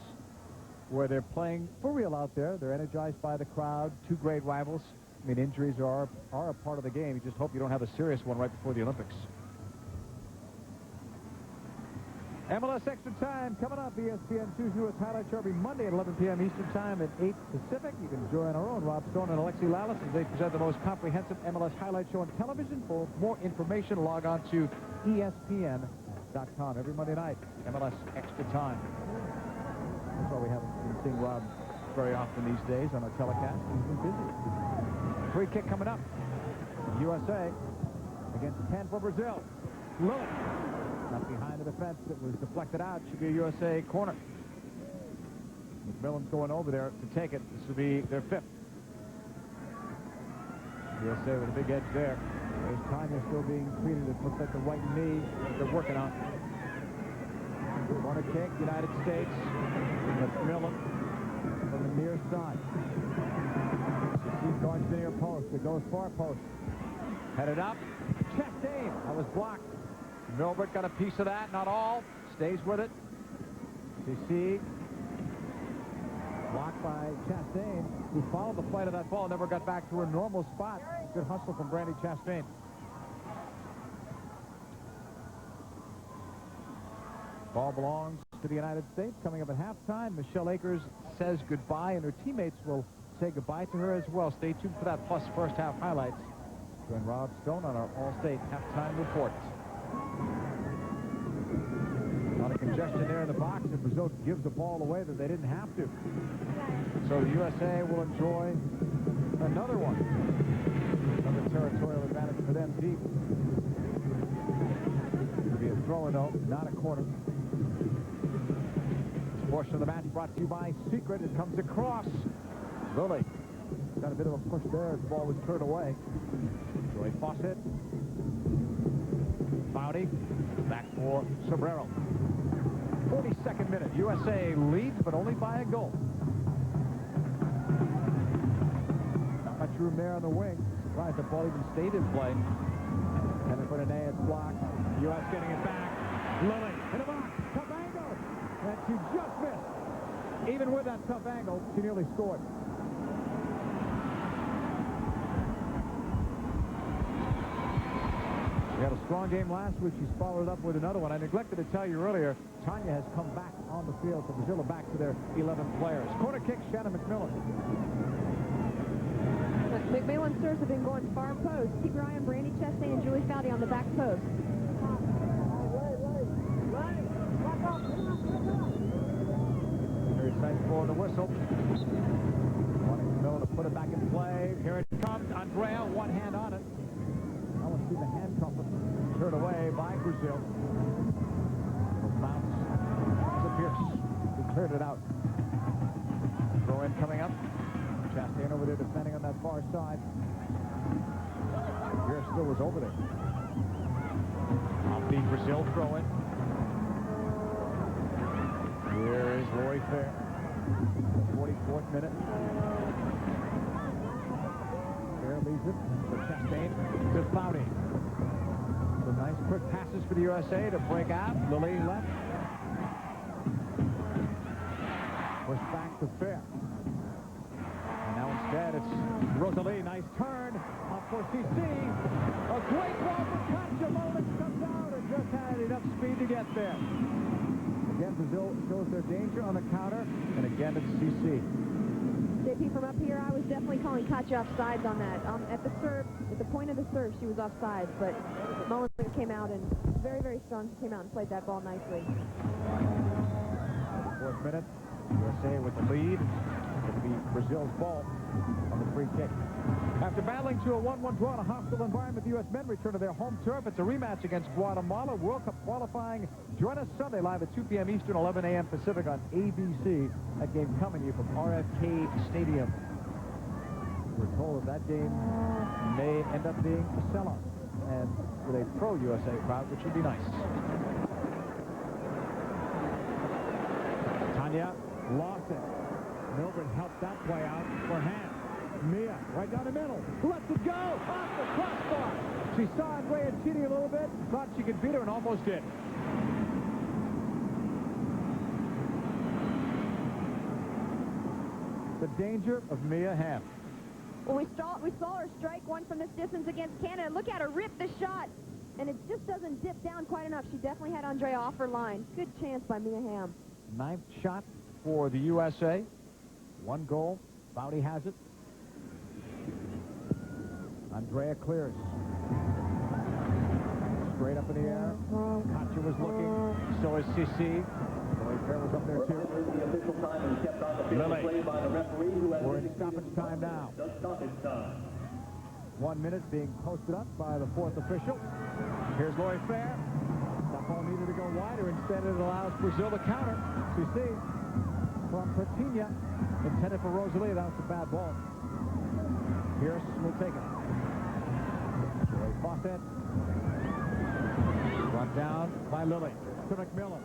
where they're playing for real out there, they're energized by the crowd, 2 great rivals. I mean, injuries are a part of the game. You just hope you don't have a serious one right before the Olympics. MLS Extra Time coming up. ESPN 2's newest highlight show every Monday at 11 p.m. Eastern Time at 8 Pacific. You can join our own Rob Stone and Alexi Lalas as they present the most comprehensive MLS highlight show on television. For more information, log on to ESPN.com every Monday night. MLS Extra Time. That's why we haven't been seeing Rob very often these days on our telecast. He's been busy. Free kick coming up. USA against 10 for Brazil. Lilly. Not behind the defense. That was deflected out. Should be a USA corner. MacMillan's going over there to take it. This will be their 5th. USA with a big edge there. There's Tanya still being treated. It looks like the right knee they're working on. Corner kick, United States. MacMillan from the near side. She's going to the near post. It goes far post. Headed up. Chastain. That was blocked. Milbrett got a piece of that. Not all. Stays with it. CC. Blocked by Chastain, who followed the flight of that ball, never got back to her normal spot. Good hustle from Brandy Chastain. Ball belongs to the United States. Coming up at halftime, Michelle Akers says goodbye, and her teammates will say goodbye to her as well. Stay tuned for that, plus first half highlights. Join Rob Stone on our All-State halftime report. A lot of congestion there in the box, and Brazil gives the ball away that they didn't have to. So the USA will enjoy another one. Another territorial advantage for them deep. It'll be a throw, though, not a corner. This portion of the match brought to you by Secret. It comes across. Lilly got a bit of a push there as the ball was turned away. Joy Fawcett. Foudy. Back for Sobrero. 42nd minute. USA leads, but only by a goal. Not much room there on the wing. Surprised the ball even stayed in play. And they put an A, it's blocked. U.S. getting it back. Lilly in the box. Tough angle. And she just missed. Even with that tough angle, she nearly scored. She had a strong game last week. She's followed up with another one. I neglected to tell you earlier, Tanya has come back on the field. So Brazil are back to their 11 players. Corner kick, Shannon MacMillan. MacMillan serves have been going far post. Keep your eye on Brandy Chastain and Julie Foudy on the back post. Very excited for the whistle. Wanting MacMillan to put it back in play. Here it comes. Andrea, one hand on it. I want to see the handcuff turned away by Brazil. It'll bounce to Pearce, who cleared it out. Throw in coming up. Chastain over there defending on that far side. Pearce still was over there. Off the Brazil throw in. Here is Roy Fair. 44th minute. Fair leaves it for Chastain to Foudy. Some nice quick passes for the USA to break out. Lilly left. Push back to Fair. And now instead it's Rosalie. Nice turn up for CC. A great ball for Katja. Mullinix comes out and just had enough speed to get there. Again, Brazil shows their danger on the counter, and again it's CC. JP, from up here, I was definitely calling Katja offsides on that. At the serve, at the point of the serve, she was offsides, but Mullinix came out and very, very strong. She came out and played that ball nicely. 4th minute, USA with the lead. It'll be Brazil's ball on the free kick. After battling to a 1-1 draw in a hostile environment, the U.S. men return to their home turf. It's a rematch against Guatemala. World Cup qualifying. Join us Sunday live at 2 p.m. Eastern, 11 a.m. Pacific on ABC. That game coming to you from RFK Stadium. We're told that game may end up being a sellout, and with a pro-USA crowd, which would be nice. Tanya lost it. Milbrett helped that play out for Hamm. Mia, right down the middle, lets it go, off the crossbar. She saw Andrea cheating a little bit, thought she could beat her, and almost did. The danger of Mia Hamm. Well, we saw her strike one from this distance against Canada. Look at her rip the shot, and it just doesn't dip down quite enough. She definitely had Andrea off her line. Good chance by Mia Hamm. 9th shot for the USA. 1 goal. Foudy has it. Andrea clears. Straight up in the air. Katja was looking. So is CC. Roy Fair was up there too. Lilly. We're in stoppage time now. 1 minute being posted up by the 4th official. Here's Roy Fair. That ball needed to go wider. Instead, it allows Brazil to counter. CC from Pertinha. Intended for Rosalie. That was a bad ball. Pearce will take it. Fawcett. Run down by Lilly to MacMillan.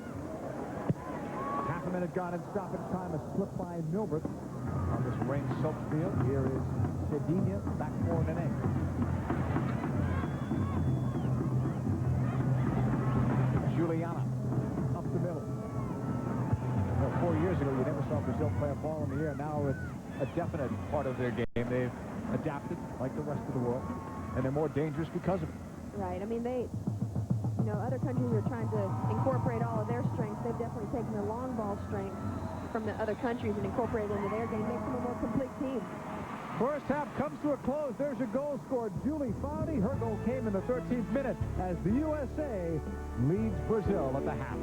Half a minute gone in stoppage time. A slip by Milbrett on this rain-soaked field. Here is Sedinha back for an inning. Juliana up the middle. You know, 4 years ago, you never saw Brazil play a ball in the air. Now it's a definite part of their game. They've adapted like the rest of the world, and they're more dangerous because of it. Right. I mean, other countries are trying to incorporate all of their strengths. They've definitely taken the long ball strength from the other countries and incorporated it into their game, makes them a more complete team. First half comes to a close. There's your goal scored. Julie Foudy. Her goal came in the 13th minute as the USA leads Brazil at the half.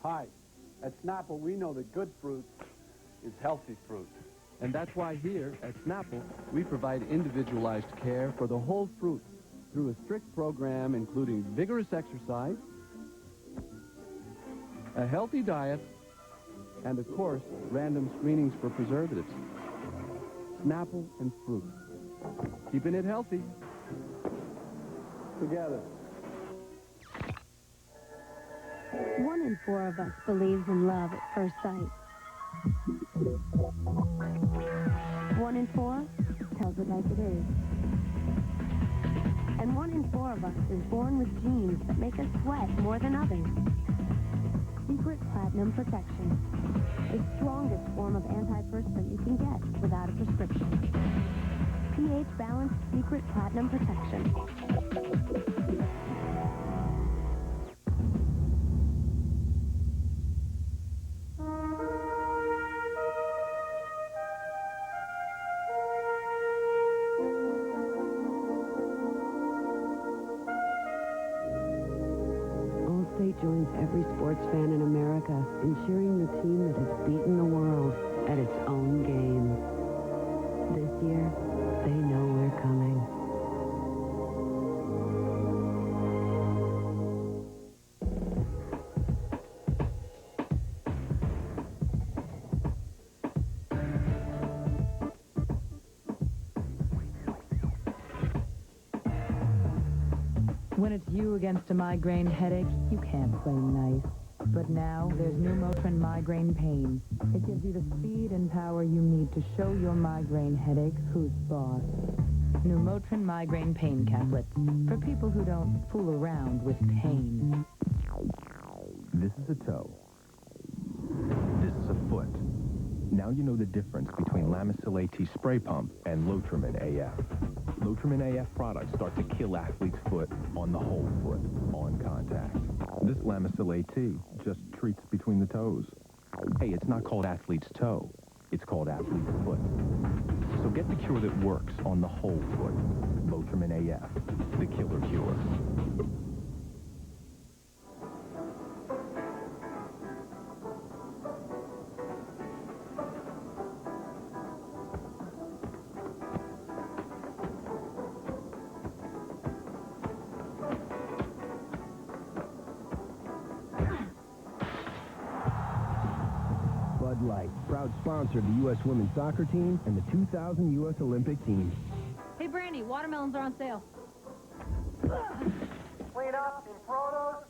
Hi. At Snapple, we know that good fruit is healthy fruit. And that's why here at Snapple, we provide individualized care for the whole fruit through a strict program including vigorous exercise, a healthy diet, and, of course, random screenings for preservatives. Snapple and fruit. Keeping it healthy. Together. 1 in 4 of us believes in love at first sight. 1 in 4 tells it like it is. And 1 in 4 of us is born with genes that make us sweat more than others. Secret Platinum Protection. The strongest form of antiperspirant you can get without a prescription. pH-balanced Secret Platinum Protection. Joins every sports fan in America in cheering the team that has beaten the world at its own game. This year, they know we're coming. When it's you against a migraine headache, you can't play nice. But now, there's new Motrin Migraine Pain. It gives you the speed and power you need to show your migraine headache who's boss. New Motrin Migraine Pain Caplets. For people who don't fool around with pain. This is a toe. This is a foot. Now you know the difference between Lamisil AT spray pump and Lotrimin AF. Lotrimin AF products start to kill athlete's foot on the whole foot, on contact. This Lamisil AT just treats between the toes. Hey, it's not called athlete's toe. It's called athlete's foot. So get the cure that works on the whole foot. Lotrimin AF, the killer cure. Light, proud sponsor of the U.S. women's soccer team and the 2000 U.S. Olympic team. Hey, Brandy, watermelons are on sale. Clean up in produce.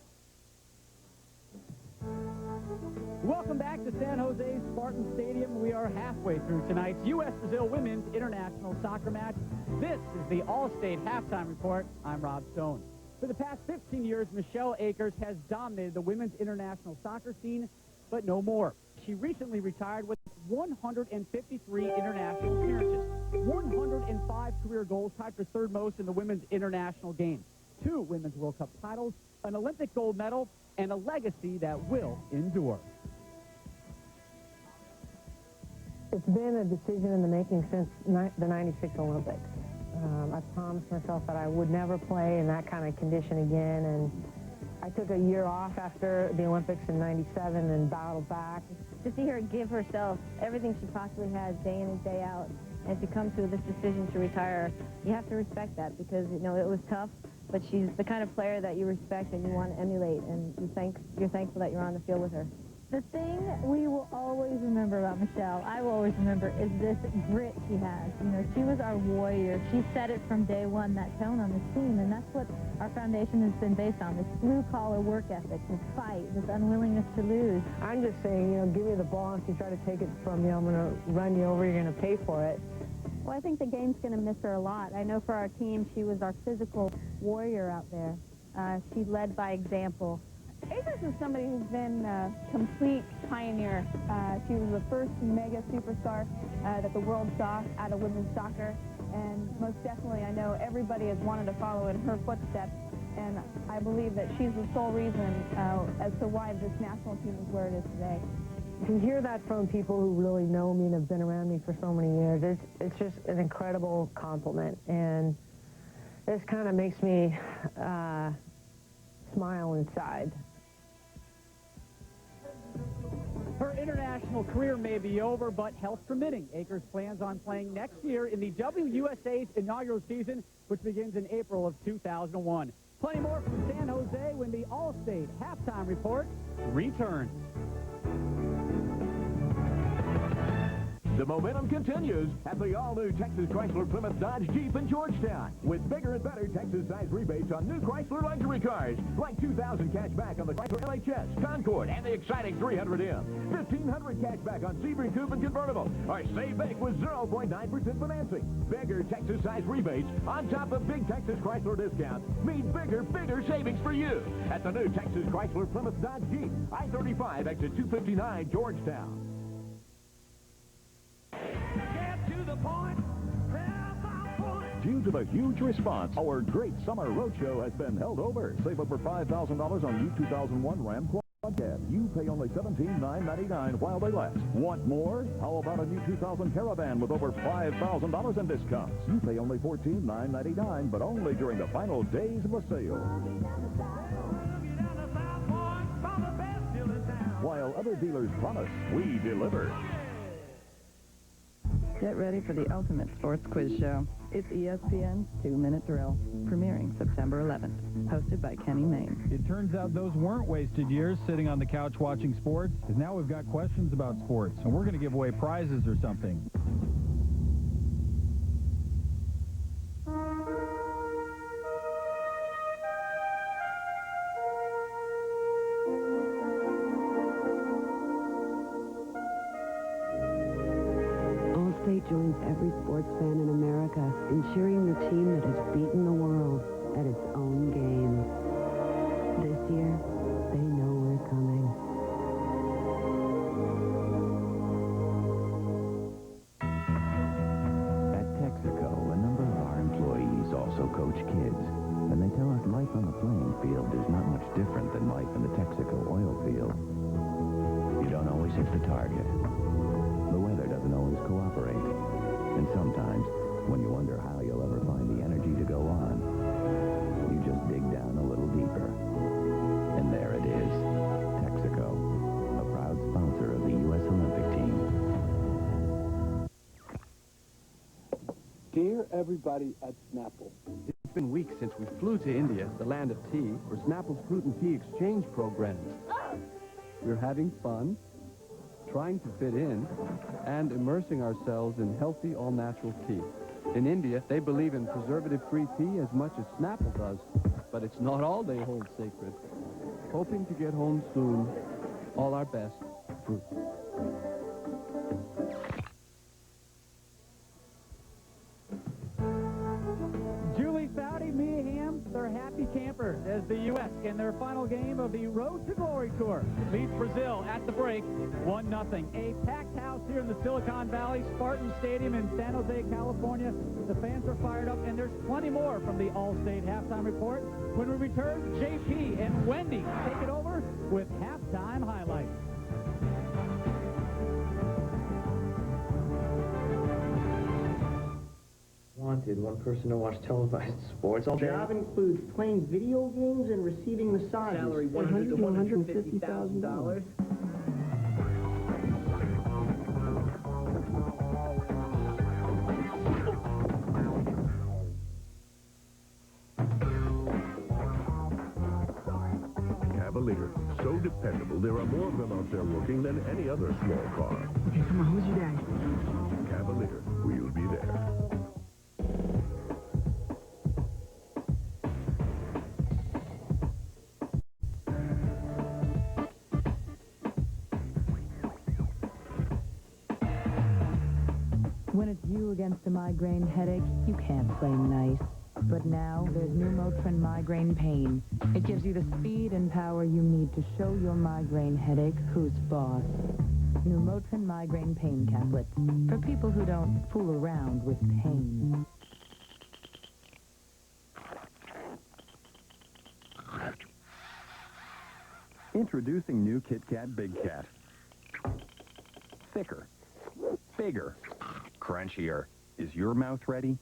Welcome back to San Jose's Spartan Stadium. We are halfway through tonight's U.S.-Brazil Women's International Soccer match. This is the All-State Halftime Report. I'm Rob Stone. For the past 15 years, Michelle Akers has dominated the women's international soccer scene, but no more. She recently retired with 153 international appearances, 105 career goals, tied for third most in the women's international game, 2 Women's World Cup titles, an Olympic gold medal, and a legacy that will endure. It's been a decision in the making since the 96 Olympics. I've promised myself that I would never play in that kind of condition again, and I took a year off after the Olympics in 97 and battled back. To see her give herself everything she possibly has day in and day out, and to come to this decision to retire, you have to respect that because, you know, it was tough, but she's the kind of player that you respect and you want to emulate, and you're thankful that you're on the field with her. The thing we will always remember Michelle, I will always remember is this grit she has. You know, she was our warrior. She set it from day one, that tone on this team, and that's what our foundation has been based on, this blue-collar work ethic, this fight, this unwillingness to lose. I'm just saying, you know, give me the ball, and if you try to take it from me, I'm going to run you over, you're going to pay for it. Well, I think the game's going to miss her a lot. I know for our team, she was our physical warrior out there. She led by example. Akers is somebody who's been a complete pioneer. She was the first mega superstar that the world saw out of women's soccer, and most definitely I know everybody has wanted to follow in her footsteps, and I believe that she's the sole reason as to why this national team is where it is today. To hear that from people who really know me and have been around me for so many years, it's just an incredible compliment, and this kind of makes me smile inside. Her international career may be over, but health permitting, Akers plans on playing next year in the WUSA's inaugural season, which begins in April of 2001. Plenty more from San Jose when the All-State halftime report returns. The momentum continues at the all-new Texas Chrysler Plymouth Dodge Jeep in Georgetown with bigger and better Texas-size rebates on new Chrysler luxury cars like $2,000 cash back on the Chrysler LHS, Concorde, and the exciting 300M. $1,500 cash back on Sebring Coupe and Convertible. Or save big with 0.9% financing. Bigger Texas-size rebates on top of big Texas Chrysler discounts mean bigger savings for you at the new Texas Chrysler Plymouth Dodge Jeep, I-35 exit 259 Georgetown. Due to the huge response, our great summer roadshow has been held over. Save over $5,000 on new 2001 Ram Quad Cab. You pay only $17,999 while they last. Want more? How about a new 2000 Caravan with over $5,000 in discounts? You pay only $14,999, but only during the final days of the sale. While other dealers promise, we deliver. Get ready for the ultimate sports quiz show. It's ESPN's 2-Minute Drill, premiering September 11th, hosted by Kenny Mayne. It turns out those weren't wasted years sitting on the couch watching sports, because now we've got questions about sports, and we're going to give away prizes or something. Allstate joins every sports fan in America in cheering the team that has beaten the world at its own game. This year, they know we're coming. At Texaco, a number of our employees also coach kids, and they tell us life on the playing field is not much different than life in the Texaco oil field. You don't always hit the target. The weather doesn't always cooperate. And sometimes, when you wonder how you'll ever find the energy to go on, you just dig down a little deeper. And there it is, Texaco, a proud sponsor of the U.S. Olympic team. Dear everybody at Snapple, it's been weeks since we flew to India, the land of tea, for Snapple's Fruit and Tea Exchange programs. We're having fun, trying to fit in, and immersing ourselves in healthy, all-natural tea. In India, they believe in preservative-free tea as much as Snapple does, but it's not all they hold sacred. Hoping to get home soon, all our best, Fruit. Foudy, Hamm, they're happy campers as the U.S. in their final game of the Road to Glory Tour leads Brazil at the break 1-0. A packed house here in the Silicon Valley, Spartan Stadium in San Jose, California. The fans are fired up, and there's plenty more from the All-State halftime report. When we return, JP and Wendy take it over with halftime highlights. Wanted one person to watch televised sports all day. Job includes playing video games and receiving massages. Salary $100,000 to $150,000. Cavalier, so dependable, there are more of them out there faster looking than any other small car. Okay, come on, who's your daddy? Cavalier, we'll be there. When it's you against a migraine headache, you can't play nice. But now, there's new Motrin Migraine Pain. It gives you the speed and power you need to show your migraine headache who's boss. New Motrin Migraine Pain Tablets. For people who don't fool around with pain. Introducing new Kit Kat Big Cat. Thicker. Bigger. Crunchier. Is your mouth ready?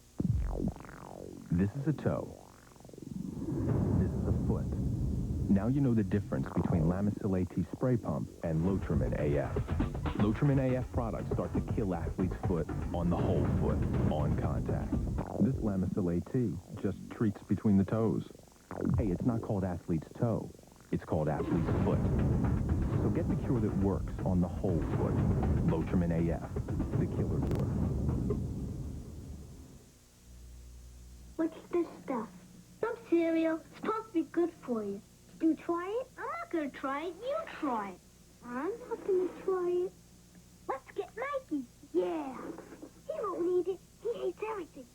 This is a toe. This is a foot. Now you know the difference between Lamisil AT spray pump and Lotrimin AF. Lotrimin AF products start to kill athlete's foot on the whole foot, on contact. This Lamisil AT just treats between the toes. Hey, it's not called athlete's toe. It's called athlete's foot. So get the cure that works on the whole foot. Lotrimin AF, the killer cure. What's this stuff? Some cereal. It's supposed to be good for you. Did you try it? I'm not going to try it. You try it. I'm not going to try it. Let's get Mikey. Yeah. He won't need it. He hates everything.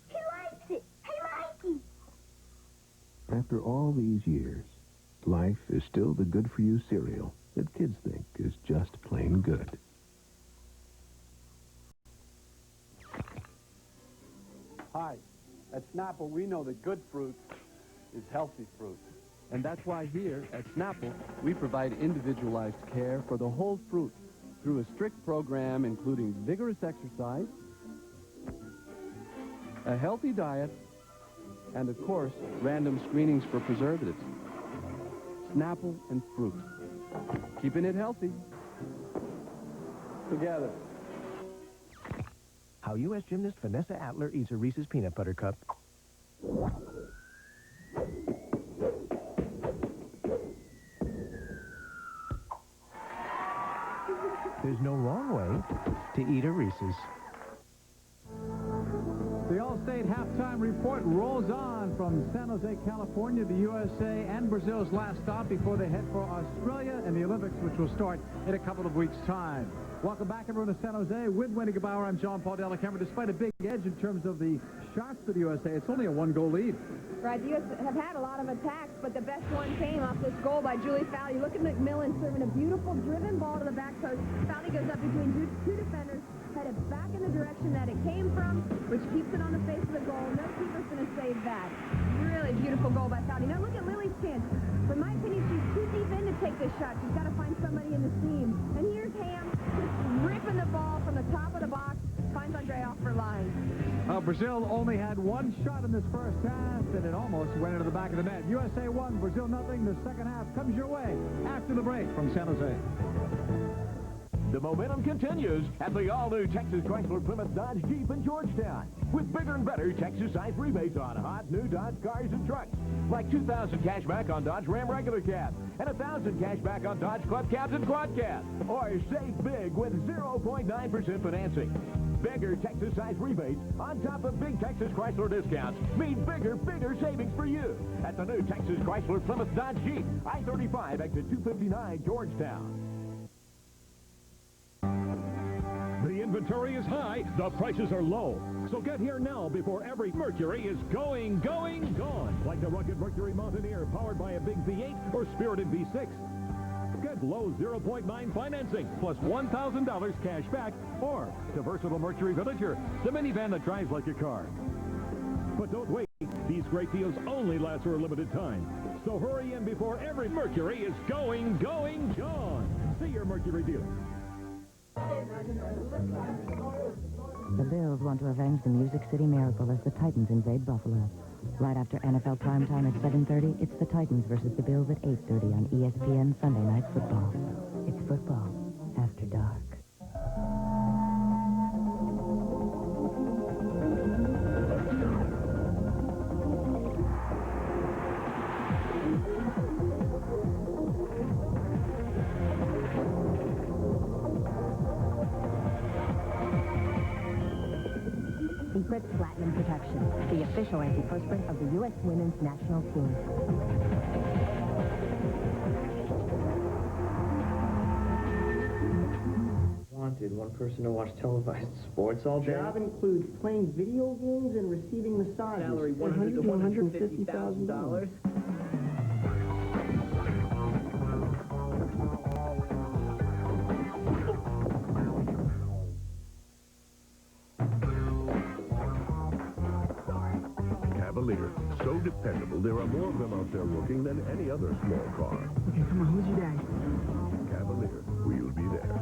He likes it. Hey, Mikey. After all these years, life is still the good-for-you cereal that kids think is just plain good. Hi. At Snapple, we know that good fruit is healthy fruit. And that's why here at Snapple, we provide individualized care for the whole fruit through a strict program including vigorous exercise, a healthy diet, and, of course, random screenings for preservatives. Snapple and fruit. Keeping it healthy. Together. How U.S. gymnast Vanessa Atler eats a Reese's Peanut Butter Cup. There's no wrong way to eat a Reese's. The Allstate halftime report rolls on from San Jose, California, the USA and Brazil's last stop before they head for Australia and the Olympics, which will start in a couple of weeks' time. Welcome back, everyone, to San Jose. With Wendy Gebauer, I'm John Paul Dellacamera. Despite a big edge in terms of the shots for the USA, it's only a one-goal lead. Right, the U.S. have had a lot of attacks, but the best one came off this goal by Julie Foudy. Look at MacMillan serving a beautiful driven ball to the back post. Foudy goes up between two defenders, headed back in the direction that it came from, which keeps it on the face of the goal. No keeper's going to save that. Really beautiful goal by Foudy. Now look at Lilly's chance. In my opinion, she's too deep in to take this shot. She's got to find somebody in the seam. And here's Hamm just ripping the ball from the top of the box. Finds Andre off for line. Brazil only had one shot in this first half, and it almost went into the back of the net. USA 1, Brazil nothing. The second half comes your way after the break from San Jose. The momentum continues at the all-new Texas Chrysler Plymouth Dodge Jeep in Georgetown with bigger and better Texas-sized rebates on hot new Dodge cars and trucks, like $2,000 cash back on Dodge Ram regular cabs and $1,000 cash back on Dodge Club cabs and quad cabs. Or save big with 0.9% financing. Bigger Texas-sized rebates on top of big Texas Chrysler discounts mean bigger savings for you at the new Texas Chrysler Plymouth Dodge Jeep, I-35 exit 259 Georgetown. The inventory is high, the prices are low. So get here now before every Mercury is gone. Like the rugged Mercury Mountaineer powered by a big V8 or Spirited V6. Get low 0.9 financing plus $1,000 cash back, or the versatile Mercury Villager, the minivan that drives like a car. But don't wait. These great deals only last for a limited time. So hurry in before every Mercury is gone. See your Mercury dealer. The Bills want to avenge the Music City Miracle as the Titans invade Buffalo. Right after NFL primetime at 7:30, it's the Titans versus the Bills at 8:30 on ESPN Sunday Night Football. It's football after dark. Secret Platinum Protection, the official antiperspirant of the U.S. women's national team. Wanted one person to watch televised sports all day. Job includes playing video games and receiving massages. Salary $100 to $150,000. Cavalier, so dependable, there are more of them out there working than any other small car. Okay, come on, who's your dad? Cavalier, we'll be there.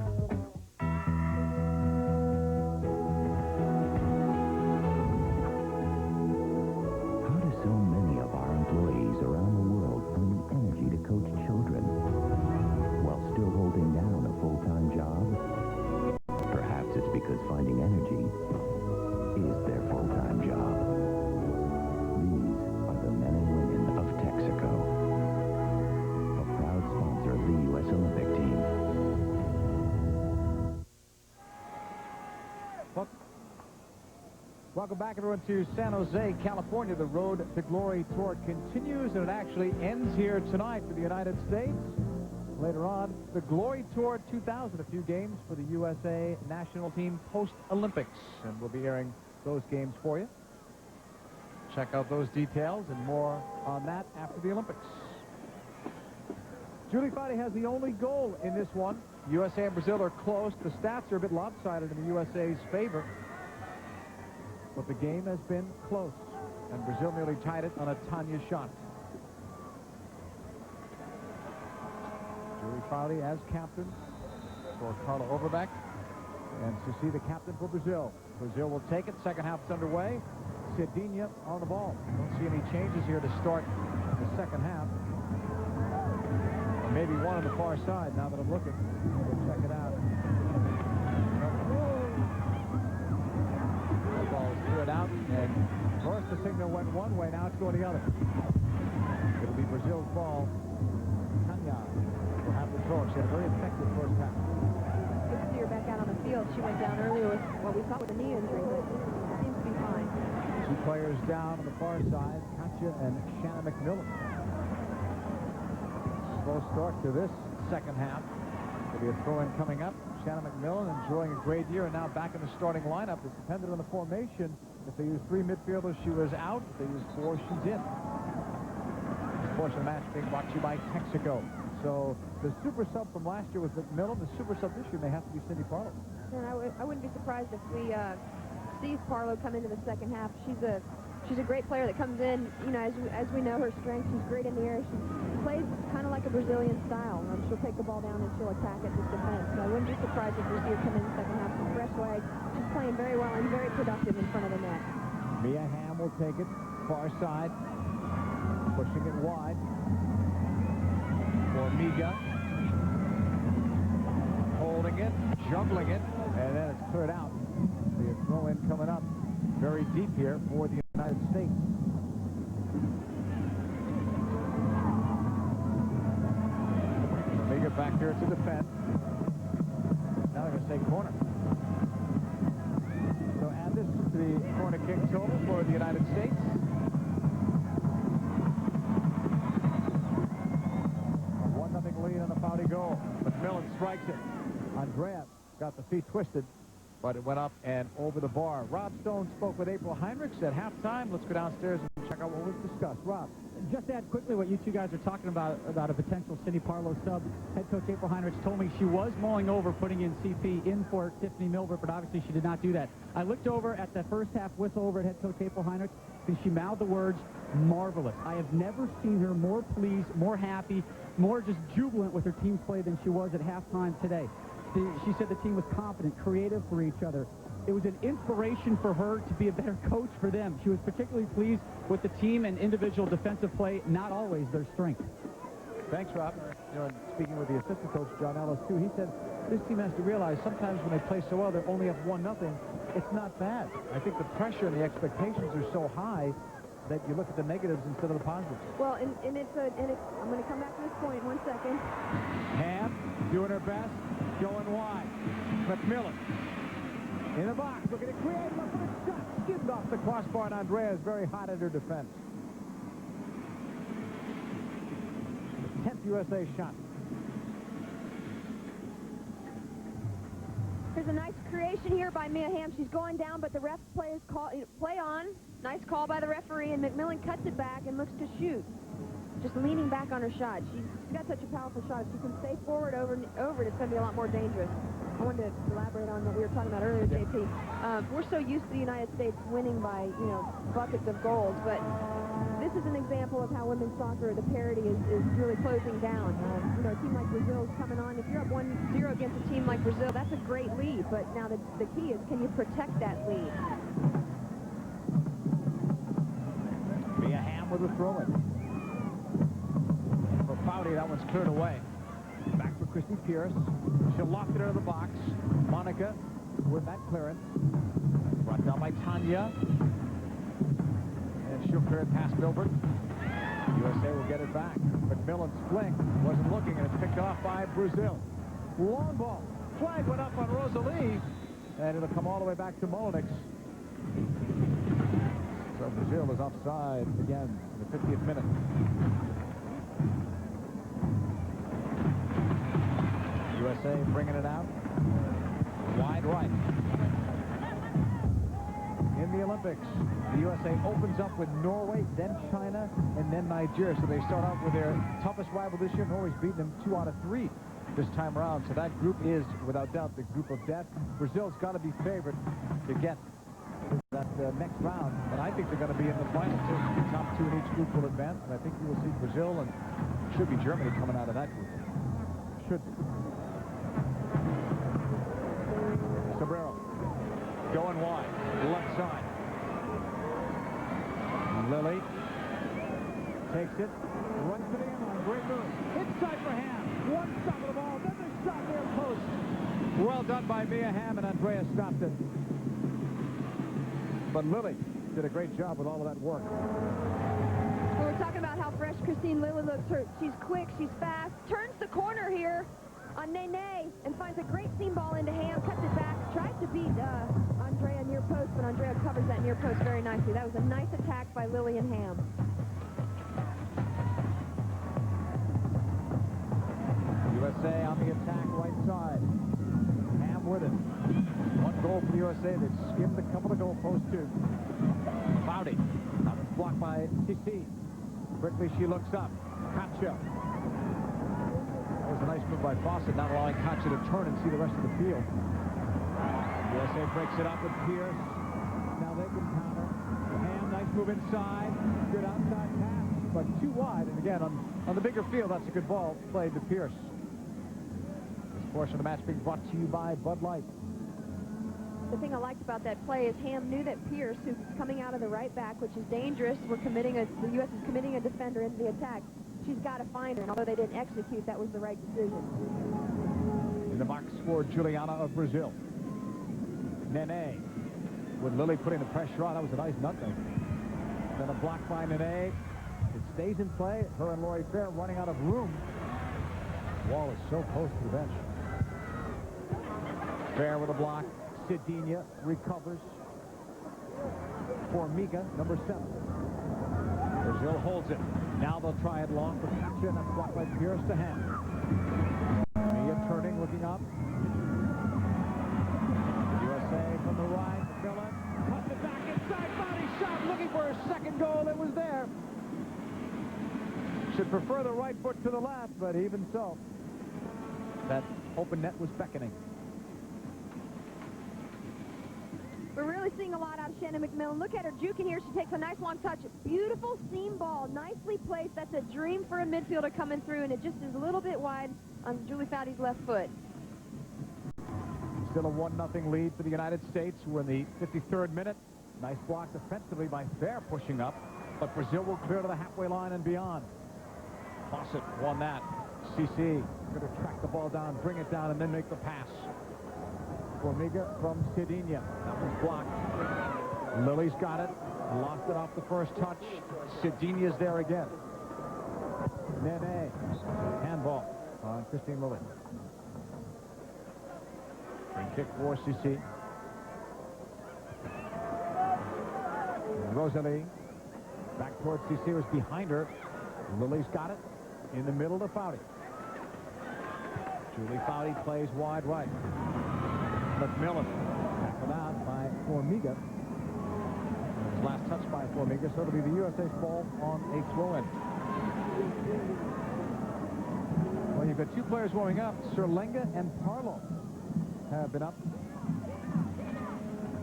How do so many of our employees around the world find the energy to coach children while still holding down a full-time job? Perhaps it's because finding energy is their full-time job. These are the men and women of Texaco, a proud sponsor of the U.S. Olympic team. Welcome back, everyone, to San Jose, California. The Road to Glory Tour continues, and it actually ends here tonight for the United States. Later on, the Glory Tour 2000, a few games for the USA national team post-Olympics, and we'll be airing those games for you. Check out those details and more on that after the Olympics. Julie Foudy has the only goal in this one. USA and Brazil are close. The stats are a bit lopsided in the USA's favor. But the game has been close, and Brazil nearly tied it on a Tanya shot. Julie Foudy as captain for Carla Overbeck, and Susi the captain for Brazil. Brazil will take it. Second half's underway. Cedinha on the ball. Don't see any changes here to start the second half. Or maybe one on the far side now that I'm looking. We'll check it out. It out, and first the signal went one way, now it's going the other. It'll be Brazil's ball. Tanya will have the throw. She had a very effective first half. Good to see her back out on the field. She went down earlier with what we thought was a knee injury, but seems to be fine. Two players down on the far side, Katja and Shanna MacMillan. Slow start to this second half. There'll be a throw-in coming up. Shanna MacMillan enjoying a great year, and now back in the starting lineup. It's dependent on the formation. If they use three midfielders, she was out. If they use four, she's in. This portion of the match being brought to you by Texaco. So the super sub from last year was MacMillan. The super sub this year may have to be Cindy Parlow. And I wouldn't be surprised if we see Parlow come into the second half. She's a great player that comes in, you know, as we know her strength. She's great in the air. She plays kind of like a Brazilian style. She'll take the ball down and she'll attack it with defense. So I wouldn't be surprised if we see her come in the second half with fresh legs. She's playing very well and very productive in front of the net. Mia Hamm will take it far side, pushing it wide for Miga, holding it, juggling it, and then it's cleared out. The throw-in coming up very deep here for the United States. Miga back here to defend. Now they're going to say corner. So add this to the corner kick total for the United States. A 1-0 lead on the Foudy goal. MacMillan strikes it. Andrea got the feet twisted, but it went up and over the bar. Rob Stone spoke with April Heinrichs at halftime. Let's go downstairs and check out what was discussed. Rob. Just add quickly what you two guys are talking about a potential Cindy Parlow sub. Head coach April Heinrichs told me she was mulling over putting in CP in for Tiffany Milbrett, but obviously she did not do that. I looked over at that first half whistle over at head coach April Heinrichs, and she mouthed the words, marvelous. I have never seen her more pleased, more happy, more just jubilant with her team's play than she was at halftime today. She said the team was confident, creative for each other. It was an inspiration for her to be a better coach for them. She was particularly pleased with the team and individual defensive play, not always their strength. Thanks, Rob. You know, speaking with the assistant coach, John Ellis, too, he said this team has to realize sometimes when they play so well, they're only up 1-0. It's not bad. I think the pressure and the expectations are so high that you look at the negatives instead of the positives. Well, and I'm going to come back to this point in 1 second. Hamm doing her best, going wide. MacMillan In the box, looking to create a little shot. Skimmed off the crossbar, and Andrea is very hot at her defense. 10th USA shot. There's a nice creation here by Mia Hamm. She's going down, but the ref play on. Nice call by the referee, and MacMillan cuts it back and looks to shoot. Just leaning back on her shot. She's got such a powerful shot. If she can stay forward over it, it's going to be a lot more dangerous. I wanted to elaborate on what we were talking about earlier, JP. We're so used to the United States winning by, buckets of goals, but this is an example of how women's soccer, the parity is really closing down. A team like Brazil is coming on. If you're up 1-0 against a team like Brazil, that's a great lead, but now the key is, can you protect that lead? Mia Hamm with a throw-in. For Foudy, that one's cleared away. Back for Christy Pearce. She'll loft it out of the box. Monica with that clearance. Brought down by Tanya. And she'll clear it past Milbrett. USA will get it back. MacMillan's flick wasn't looking, and it's picked off by Brazil. Long ball. Flag went up on Rosalie, and it'll come all the way back to Mullinix. So Brazil is offside again in the 50th minute. USA bringing it out. Wide right. In the Olympics, the USA opens up with Norway, then China, and then Nigeria. So they start out with their toughest rival this year. Norway's beaten them 2 out of 3 this time around. So that group is, without doubt, the group of death. Brazil's got to be favored to get that next round. And I think they're going to be in the final two. The top 2 in each group will advance. And I think you will see Brazil and should be Germany coming out of that group. Should be. Sobrero going wide, left side. Lilly takes it, runs it in on a great move. Inside for Hamm. One stop of the ball, then the shot near post. Well done by Mia Hamm, and Andrea stopped it. But Lilly did a great job with all of that work. Well, we're talking about how fresh Christine Lilly looks. She's quick, she's fast, turns the corner here on Nene and finds a great seam ball into Hamm, cuts it back, tries to beat Andrea near post, but Andrea covers that near post very nicely. That was a nice attack by Lilly and Hamm. USA on the attack, right side. Hamm with it. 1 goal for the USA. They've skimmed a couple of goalposts too. Foudy. That was blocked by Cici. Quickly she looks up. Katja. That was a nice move by Fawcett, not allowing Katja to turn and see the rest of the field. USA breaks it up with Pearce. Now they can counter. Hamm, nice move inside. Good outside pass, but too wide. And again, on the bigger field, that's a good ball played to Pearce. This portion of the match being brought to you by Bud Light. The thing I liked about that play is Hamm knew that Pearce, who's coming out of the right back, which is dangerous, the U.S. is committing a defender into the attack. She's got to find her, and although they didn't execute, that was the right decision. In the box for Juliana of Brazil. Nene, with Lilly putting the pressure on. That was a nice nutmeg. Then a block by Nene. It stays in play. Her and Lori Fair running out of room. Wall is so close to the bench. Fair with a block. Sidenia recovers. Formiga, number 7. Brazil holds it. Now they'll try it long for Katja, and that's blocked by Pearce to Hamm. Mia turning, looking up. USA from the right. MacMillan cuts it back inside. Body shot, looking for her second goal. It was there. Should prefer the right foot to the left, but even so, that open net was beckoning. We're really seeing a lot out of Shannon MacMillan. Look at her juking here. She takes a nice long touch. Beautiful seam ball. Nicely placed. That's a dream for a midfielder coming through, and it just is a little bit wide on Julie Foudy's left foot. Still a 1-0 lead for the United States. We're in the 53rd minute. Nice block defensively by Fair pushing up, but Brazil will clear to the halfway line and beyond. Fawcett won that. CC going to track the ball down, bring it down, and then make the pass. Formiga from Sidenia. That was blocked. Lilly's got it. Lost it off the first touch. Sidenia's there again. Nene. Handball on Christine Lilly. Free kick for CC. Rosalie. Back towards CC, was behind her. Lilly's got it in the middle to Foudy. Julie Foudy plays wide right. MacMillan tackled out by Formiga. His last touch by Formiga, so it'll be the USA's ball on a throw-in. Well, you've got two players warming up. Serlenga and Parlow have been up.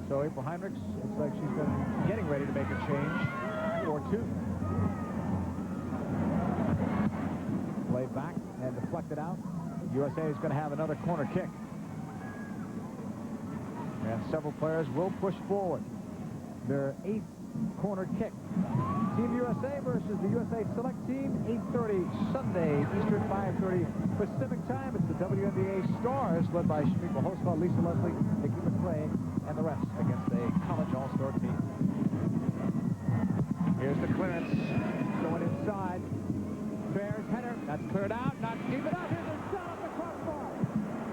So April Heinrichs, looks like she's been getting ready to make a change or two. Played back and deflected out. USA is going to have another corner kick. And several players will push forward. Their 8th corner kick. Team USA versus the USA Select Team, 8:30 Sunday, Eastern, 5:30 Pacific Time. It's the WNBA Stars, led by Shamika Hosfeld, Lisa Leslie, Nikki McCray, and the rest against a college all-star team. Here's the clearance going inside. Bears header. That's cleared out. Not deep enough. Here's a shot off the crossbar.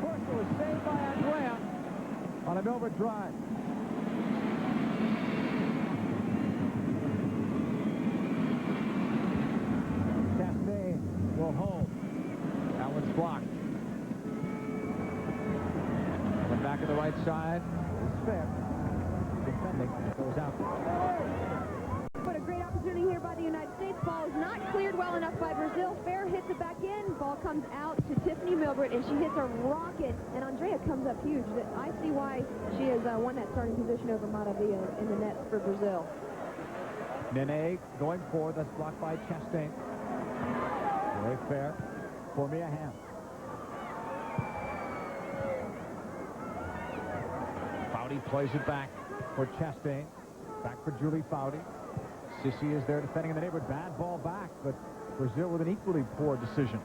Pearce was saved by Andrea on a Milbrett drive. Chastain will hold. That one's blocked. Went back to the right side. It's fair. Defending. It goes out. What a great opportunity here by the United States. Ball is not cleared well enough by Brazil. Fair hits it back in. Ball comes out to Tiffany Milbrett, and she hits a rocket. And Andrea comes up huge. I see why she has won that starting position over Maravilla in the net for Brazil. Nene going forward. That's blocked by Chastain. Very fair for Mia Hamm. Foudy plays it back for Chastain. Back for Julie Foudy. Sissy is there defending in the neighborhood. Bad ball back, but Brazil with an equally poor decision.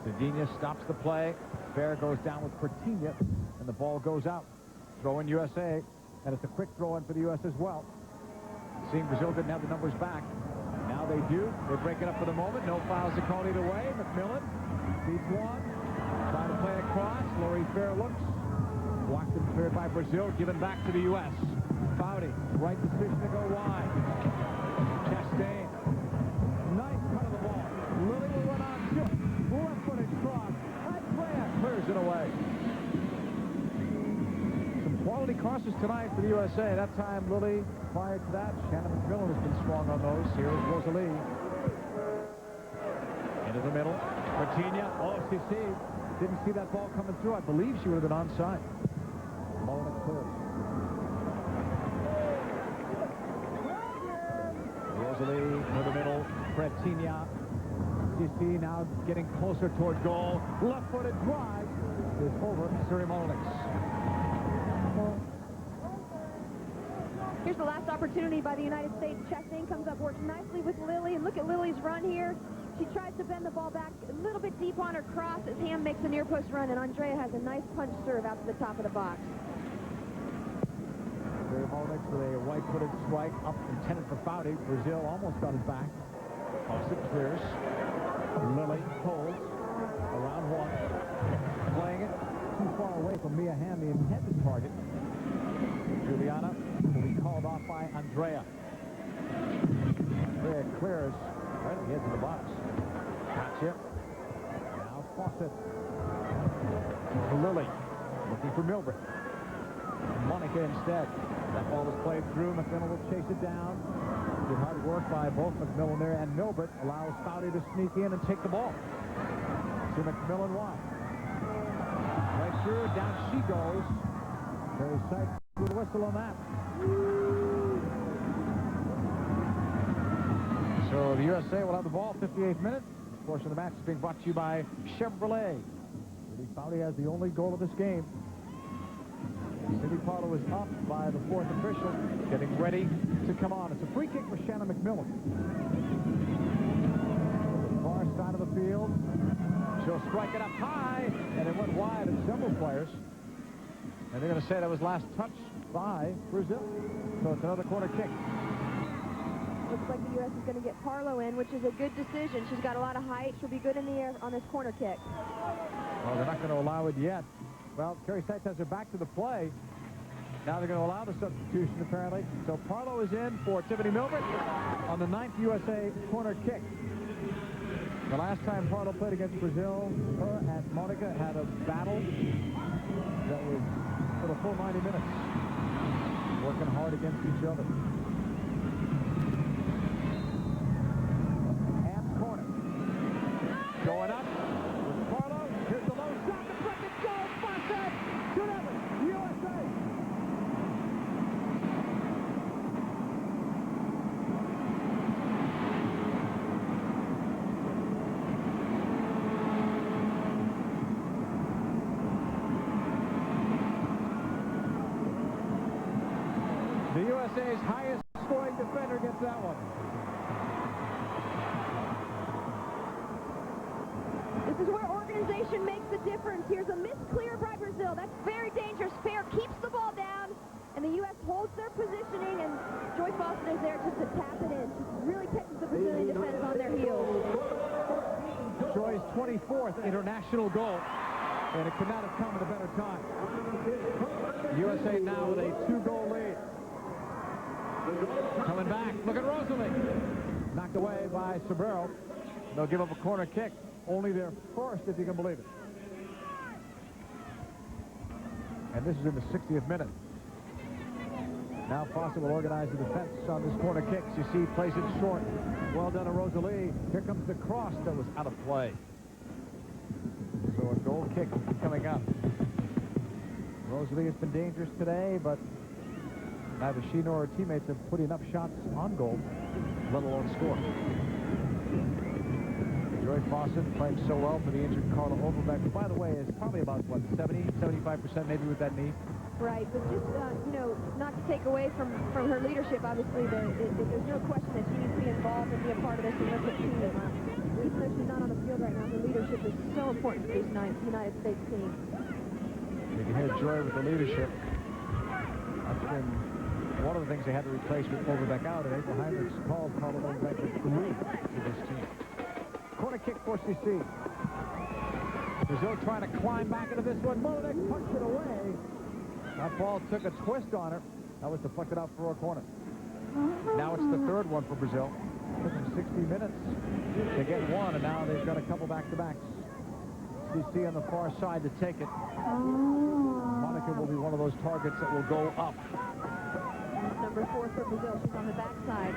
Cedinha stops the play. Fair goes down with Pertinha, and the ball goes out. Throw in USA, and it's a quick throw in for the U.S. as well. Seeing Brazil didn't have the numbers back. Now they do. They break it up for the moment. No fouls to call either way. MacMillan beats one. Trying to play across. Lori Fair looks. Blocked and cleared by Brazil. Given back to the U.S. Foudy, right decision to go wide. Chastain. Nice cut of the ball. Lilly will run on to it. Left-footed cross. Andrea clears it away. Some quality crosses tonight for the USA. That time, Lilly, prior to that, Shannon MacMillan has been strong on those. Here is Rosalie. Into the middle. Pertinha. Oh, CC. Didn't see that ball coming through. I believe she would have been onside. Mullinix clears. Rosalie to the middle. Pertinha. CC now getting closer toward goal. Left-footed drive is over Mullinix. Here's the last opportunity by the United States. Chastain comes up, works nicely with Lilly, and look at Lily's run here. She tries to bend the ball back a little bit deep on her cross as Hamm makes a near post run, and Andrea has a nice punch serve out to the top of the box. Mullinix with a right-footed strike up intended for Foudy. Brazil almost got it back. Fawcett clears. Lilly holds around one. Playing it too far away from Mia Hamm, the intended target. Juliana will be called off by Andrea. Andrea clears right at the edge of the box. Gotcha. Now Fawcett. Lilly looking for Milbrett. Monica instead. That ball was played through. MacMillan will chase it down. Good hard work by both MacMillan there, and Milbrett allows Foudy to sneak in and take the ball. To MacMillan wide. Right through, down she goes. Very sight with a whistle on that. So the USA will have the ball, 58th minute. This portion of the match is being brought to you by Chevrolet. Foudy has the only goal of this game. Cindy Parlow is up by the fourth official, getting ready to come on. It's a free kick for Shannon MacMillan. The far side of the field. She'll strike it up high, and it went wide of several players. And they're going to say that was last touch by Brazil. So it's another corner kick. Looks like the U.S. is going to get Parlow in, which is a good decision. She's got a lot of height. She'll be good in the air on this corner kick. Well, they're not going to allow it yet. Well, Carrie Seitz has her back to the play. Now they're going to allow the substitution, apparently. So Parlow is in for Tiffany Milbrett on the 9th USA corner kick. The last time Parlow played against Brazil, her and Monica had a battle that was for the full 90 minutes, working hard against each other. Hamm's corner. Going up with Parlow. Here's the low shot. The front is goal. Fawcett. 2-0. USA. The USA's highest scoring defender gets that one. This is where organization makes a difference. Here's a missed clear by Brazil. That's very dangerous. Fair keeps the ball down, and the U.S. holds their positioning, and Joy Fawcett is there just to tap it in. She really catches the Brazilian defense on their heels. Joy's 24th international goal, and it could not have come at a better time. USA now with a 2-goal lead. Coming back. Look at Rosalie. Knocked away by Sobrero. They'll give up a corner kick. Only their first, if you can believe it. And this is in the 60th minute. Now Fawcett will organize the defense on this corner kick. You see, plays it short. Well done to Rosalie. Here comes the cross that was out of play. So a goal kick coming up. Rosalie has been dangerous today, but neither she nor her teammates have put enough shots on goal, let alone score. Joy Fawcett playing so well for the injured Carla Overbeck, who, by the way, is probably about, what, 70-75% maybe with that knee? Right, but just, you know, not to take away from her leadership, obviously, there's no question that she needs to be involved and be a part of this Olympic team. Even though she's not on the field right now, her leadership is so important for this United States team. You can hear Joy with the leadership. That's been one of the things they had to replace with Overbeck out, and April Heinrichs called Carla Overbeck the glue to this team. Corner kick for CC. Brazil trying to climb back into this one. Mullinix punched it away. That ball took a twist on her. That was deflected out for a corner. Now it's the third one for Brazil. Took them 60 minutes to get one, and now they've got a couple back-to-backs. CC on the far side to take it. Monica will be one of those targets that will go up. That's number 4 for Brazil. She's on the backside.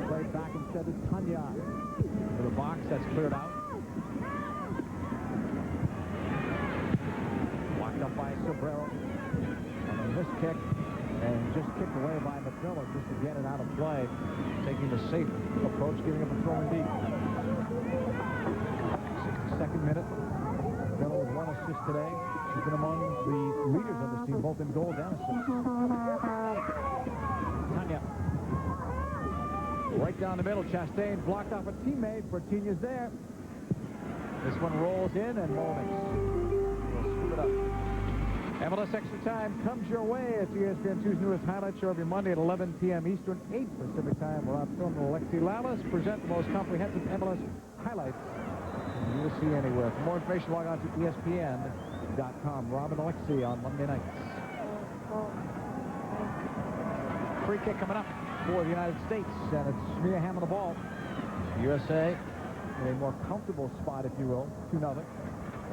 Played back instead of Tanya. To the box, that's cleared out. Walked up by Sobrero. And a missed kick, and just kicked away by MacMillan just to get it out of play. Taking the safe approach, giving up a throw and deep. 62nd minute. MacMillan with 1 assist today. She's been among the leaders on this team, both in goals and assists. Tanya. Right down the middle, Chastain blocked off a teammate. Bertinia's there. This one rolls in, and Mullinix will scoop it up. MLS Extra Time comes your way. It's ESPN 2's newest highlight show every Monday at 11 p.m. Eastern, 8 Pacific Time. Rob Philman and Alexi Lalas present the most comprehensive MLS highlights you will see anywhere. For more information, log on to ESPN.com. Rob and Alexi on Monday nights. Free kick coming up for the United States, and it's Hamm on the ball. USA in a more comfortable spot, if you will, 2-0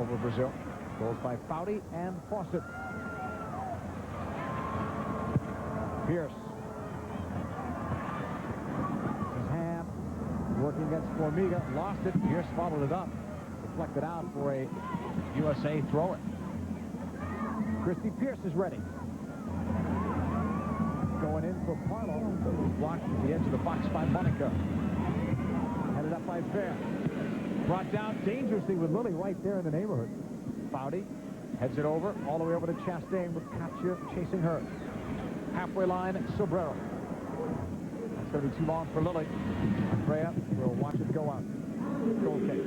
over Brazil. Goals by Foudy and Fawcett. Pearce. This is Hamm working against Formiga. Lost it. Pearce followed it up. Deflected out for a USA throw-in. Christy Pearce is ready. Going in for Parlow. Blocked at the edge of the box by Monica. Headed up by Fair. Brought down dangerously with Lilly right there in the neighborhood. Foudy heads it over, all the way over to Chastain with Katya chasing her. Halfway line, Sobrero. That's going to be too long for Lilly. Andrea will watch it go out. Goal kick.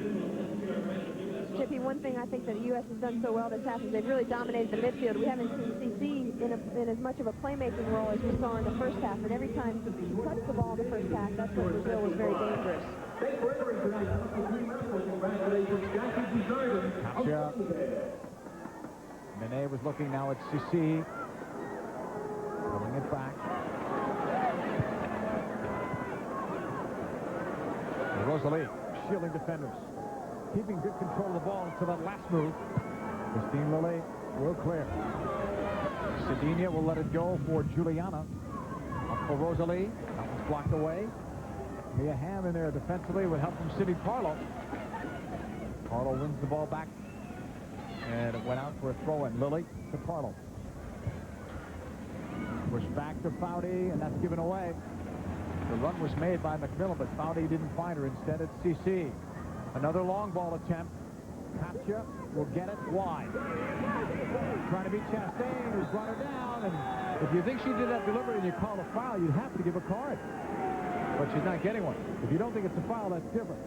Chippy, one thing I think that the U.S. has done so well this half is they've really dominated the midfield. We haven't seen CC in as much of a playmaking role as we saw in the first half, and every time he touched the ball in the first half, that's when Brazil was very dangerous. Katya. Nene was looking now at CC. it back. Rosalie shielding defenders. Keeping good control of the ball until that last move. Christine Lilly will clear. Sedina will let it go for Juliana. Up for Rosalie. That one's blocked away. Mia Hamm in there defensively with help from Sydney Parlow. Parlow wins the ball back. And it went out for a throw-in. Lilly to Parlow. Pushed back to Foudy, and that's given away. The run was made by MacMillan, but Foudy didn't find her. Instead, it's CC. Another long ball attempt. Katja will get it wide. Trying to beat Chastain, who's brought her down. And if you think she did that deliberately and you call a foul, you'd have to give a card. But she's not getting one. If you don't think it's a foul, that's different.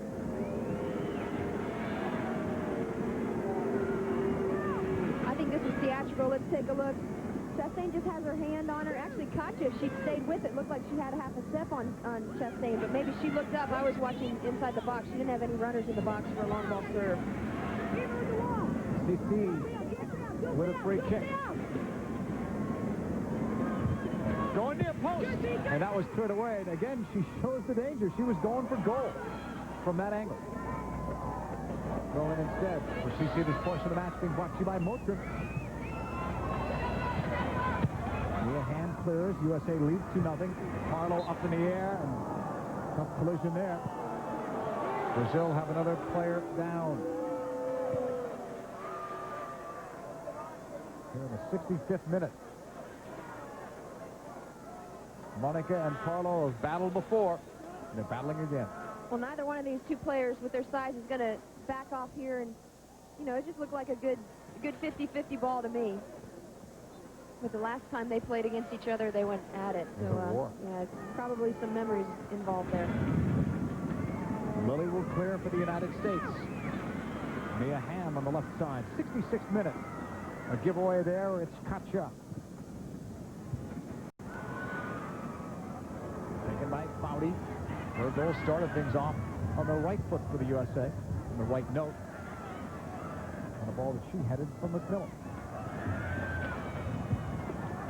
I think this is theatrical. Let's take a look. Chastain just has her hand on her. Actually, Katja, if she stayed with it, looked like she had a half a step on Chastain, but maybe she looked up. I was watching inside the box. She didn't have any runners in the box for a long ball serve. CC with a free kick. Going near post. And that was cleared away. And again, she shows the danger. She was going for goal from that angle. Going instead. For CC, this portion of the match being brought to you by Motrin. Mia Hamm clears. USA leads 2-0. Parlow up in the air. And tough collision there. Brazil have another player down. Here in the 65th minute. Monica and Parlow have battled before. And they're battling again. Well, neither one of these two players with their size is going to back off here. And, you know, it just looked like a good 50-50 ball to me. But the last time they played against each other, they went at it. So, yeah, probably some memories involved there. Lilly will clear for the United States. Mia Hamm on the left side. 66th minute. A giveaway there. It's Katja. Taken by Foudy. Her goal started things off on the right foot for the USA. On the right note. On a ball that she headed from MacMillan.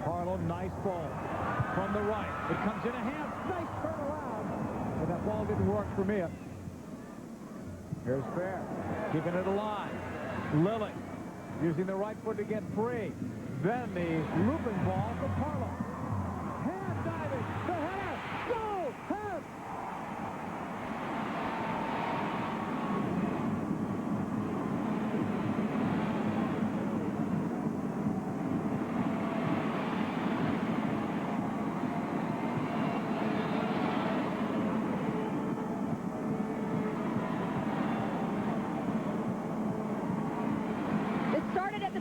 Carla, nice ball from the right. It comes in a Hamm. Nice turnaround. But that ball didn't work for Mia. Here's Fair. Keeping it alive. Lilly using the right foot to get free. Then the looping ball for Parlow. Hamm diving. The header. Go! Hamm!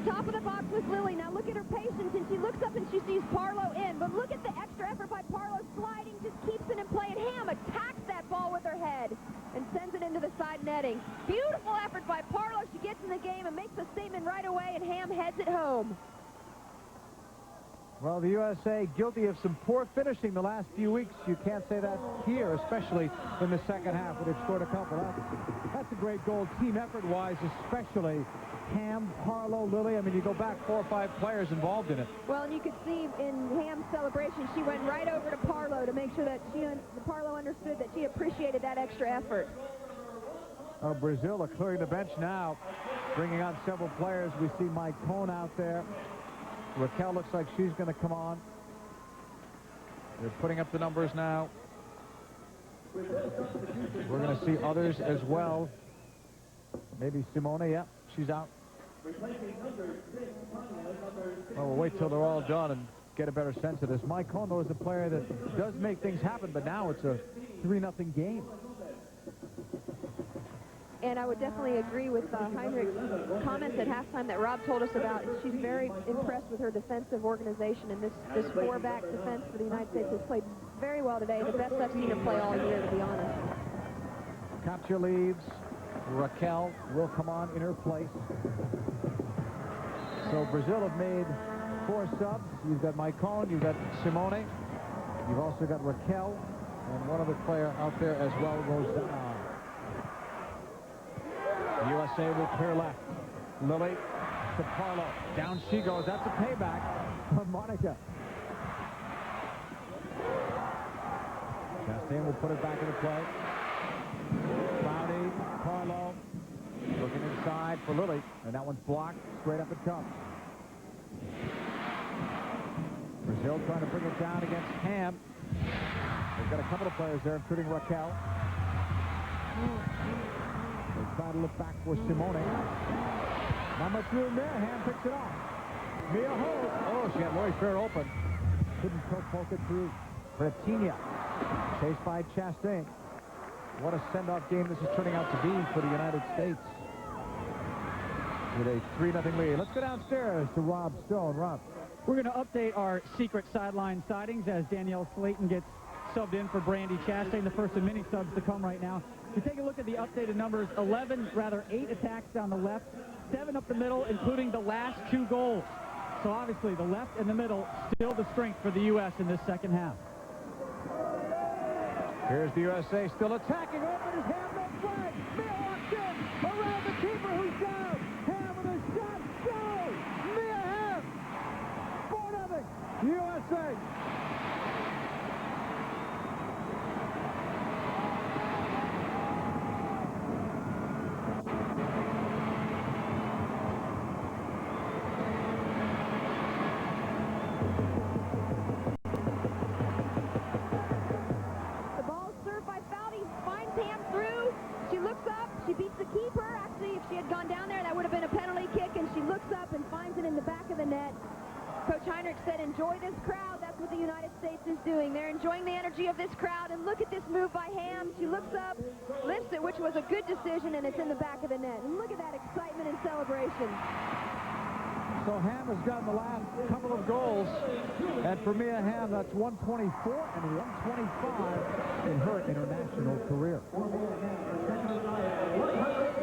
Top of the box with Lilly. Now look at her patience, and she looks up and she sees Parlow in. But look at the extra effort by Parlow. Sliding, just keeps it in play. And Hamm attacks that ball with her head and sends it into the side netting. Beautiful effort by Parlow. She gets in the game and makes a statement right away, and Hamm heads it home. Well, the USA guilty of some poor finishing the last few weeks. You can't say that here, especially in the second half where they've scored a couple. That's a great goal, team effort-wise, especially Hamm, Parlow, Lilly. I mean, you go back 4 or 5 players involved in it. Well, and you could see in Hamm's celebration, she went right over to Parlow to make sure that Parlow understood that she appreciated that extra effort. Oh, Brazil are clearing the bench now, bringing on several players. We see Mike Cohn out there. Raquel looks like she's going to come on. They're putting up the numbers now. We're going to see others as well. Maybe Simone, yeah, she's out. Well, we'll wait till they're all done and get a better sense of this. Mike Cohn, though, is a player that does make things happen, but now it's a 3-0 game. And I would definitely agree with Heinrich's comments at halftime that Rob told us about. She's very impressed with her defensive organization, and this 4-back defense for the United States has played very well today. The best I've seen her play all year, to be honest. Katja leaves. Raquel will come on in her place. So Brazil have made 4 subs. You've got Mike Cohn, you've got Simone, you've also got Raquel, and one other player out there as well goes down. The USA will clear left. Lilly to Parlow. Down she goes. That's a payback from Monica. Chastain will put it back into play. Foudy, Parlow, looking inside for Lilly, and that one's blocked. Straight up it comes. Brazil trying to bring it down against Hamm. They've got a couple of players there, including Raquel. They try to look back for Simone. Not much room there. Hamm picks it off. Mia holds. Oh, she had Lori Fair open. Couldn't poke it through. Bretigna chased by Chastain. What a send-off game this is turning out to be for the United States. With a 3-0 lead. Let's go downstairs to Rob Stone. Rob. We're going to update our secret sideline sightings as Danielle Slaton gets subbed in for Brandy Chastain, the first of many subs to come right now. You take a look at the updated numbers, 8 attacks down the left, 7 up the middle, including the last 2 goals. So obviously the left and the middle still the strength for the U.S. in this second half. Here's the USA still attacking. Open his hand, no flag. Mia walks in around the keeper who's down. Hamm with a shot. Go! Mia Hamm. 4-0. USA. She beats the keeper. Actually, if she had gone down there, that would have been a penalty kick, and she looks up and finds it in the back of the net. Coach Heinrich said, enjoy this crowd. That's what the United States is doing. They're enjoying the energy of this crowd, and look at this move by Hamm. She looks up, lifts it, which was a good decision, and it's in the back of the net. And look at that excitement and celebration. So Hamm has gotten the last couple of goals, and for Mia Hamm, that's 124 and 125 in her international career.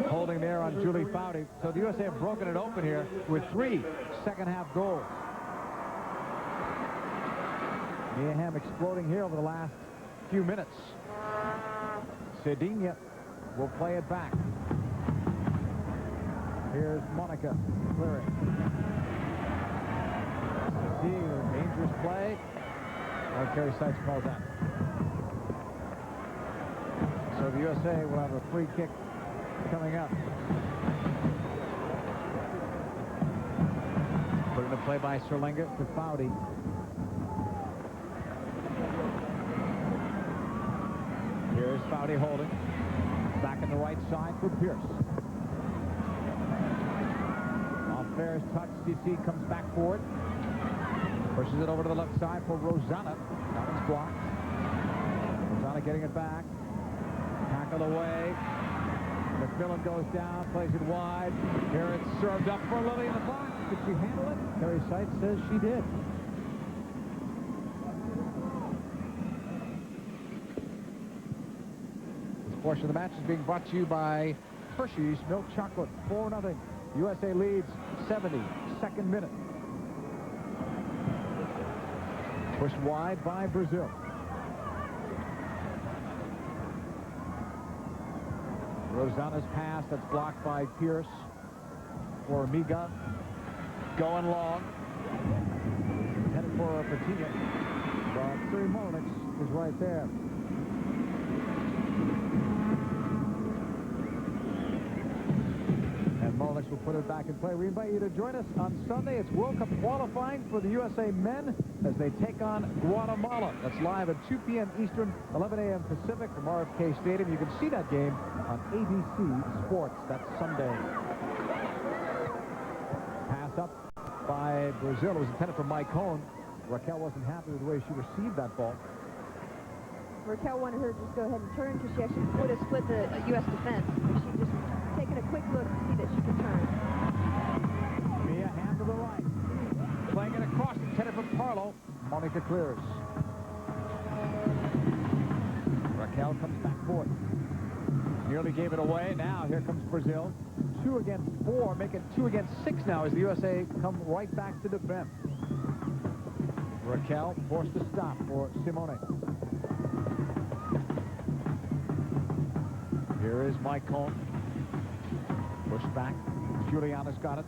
Holding there on Julie Foudy. So the USA have broken it open here with 3 second-half goals. Mia Hamm exploding here over the last few minutes. Sardinia will play it back. Here's Monica clearing. Dangerous play. Carrie Seitz calls that. So the USA will have a free kick coming up. Put into play by Serlenga to Foudy. Here's Foudy holding. Back on the right side for Pearce. Off Fair's touch, CC comes back forward. Pushes it over to the left side for Rosanna. That one's blocked. Rosanna getting it back. Tackled away. MacMillan goes down, plays it wide. Here it's served up for Lilly in the box. Did she handle it? Carrie Seitz says she did. This portion of the match is being brought to you by Hershey's Milk Chocolate. 4-0. USA leads 72nd minute. Pushed wide by Brazil. Rosanna's pass, that's blocked by Pearce. For Amiga. Going long. Headed for Bretigna. But Mullinix is right there. And Mullinix will put it back in play. We invite you to join us on Sunday. It's World Cup qualifying for the USA men as they take on Guatemala. That's live at 2 p.m. Eastern, 11 a.m. Pacific from RFK Stadium. You can see that game on ABC Sports. That's Sunday. Pass up by Brazil. It was intended for Mike Cohn. Raquel wasn't happy with the way she received that ball. Raquel wanted her to just go ahead and turn because she actually would have split the U.S. defense. She just taken a quick look to see that she could turn. Mia Hamm to the right. Playing it across, intended for Parlow. Monica clears. Raquel comes back forward. Nearly gave it away. Now here comes Brazil. 2 against 4, make it 2 against 6 now as the USA come right back to defend. Raquel forced to stop for Simone. Here is Mike Cohn. Pushed back. Juliana's got it.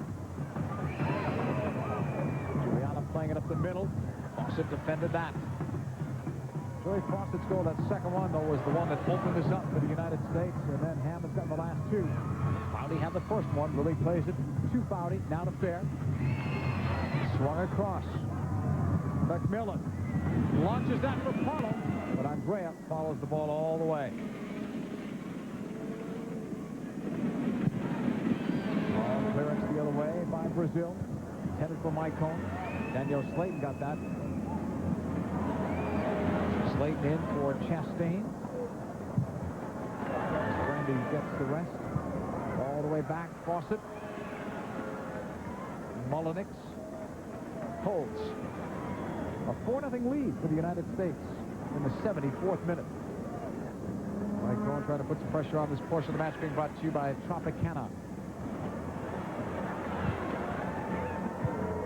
Juliana playing it up the middle. Fawcett defended that. Billy Fawcett's goal, that second one, though, was the one that opened this up for the United States, and then Hamm has gotten the last two. Foudy had the first one. Lilly plays it to Foudy, now to Fair. Swung across. MacMillan launches that for Parlow, but Andrea follows the ball all the way. All clearance the other way by Brazil. Headed for Mycone. Daniel Slaton got that. Slaton in for Chastain. Brandy gets the rest. All the way back, Fawcett. Mullinix holds. A 4-0 lead for the United States in the 74th minute. Mycone trying to put some pressure on this portion of the match, being brought to you by Tropicana.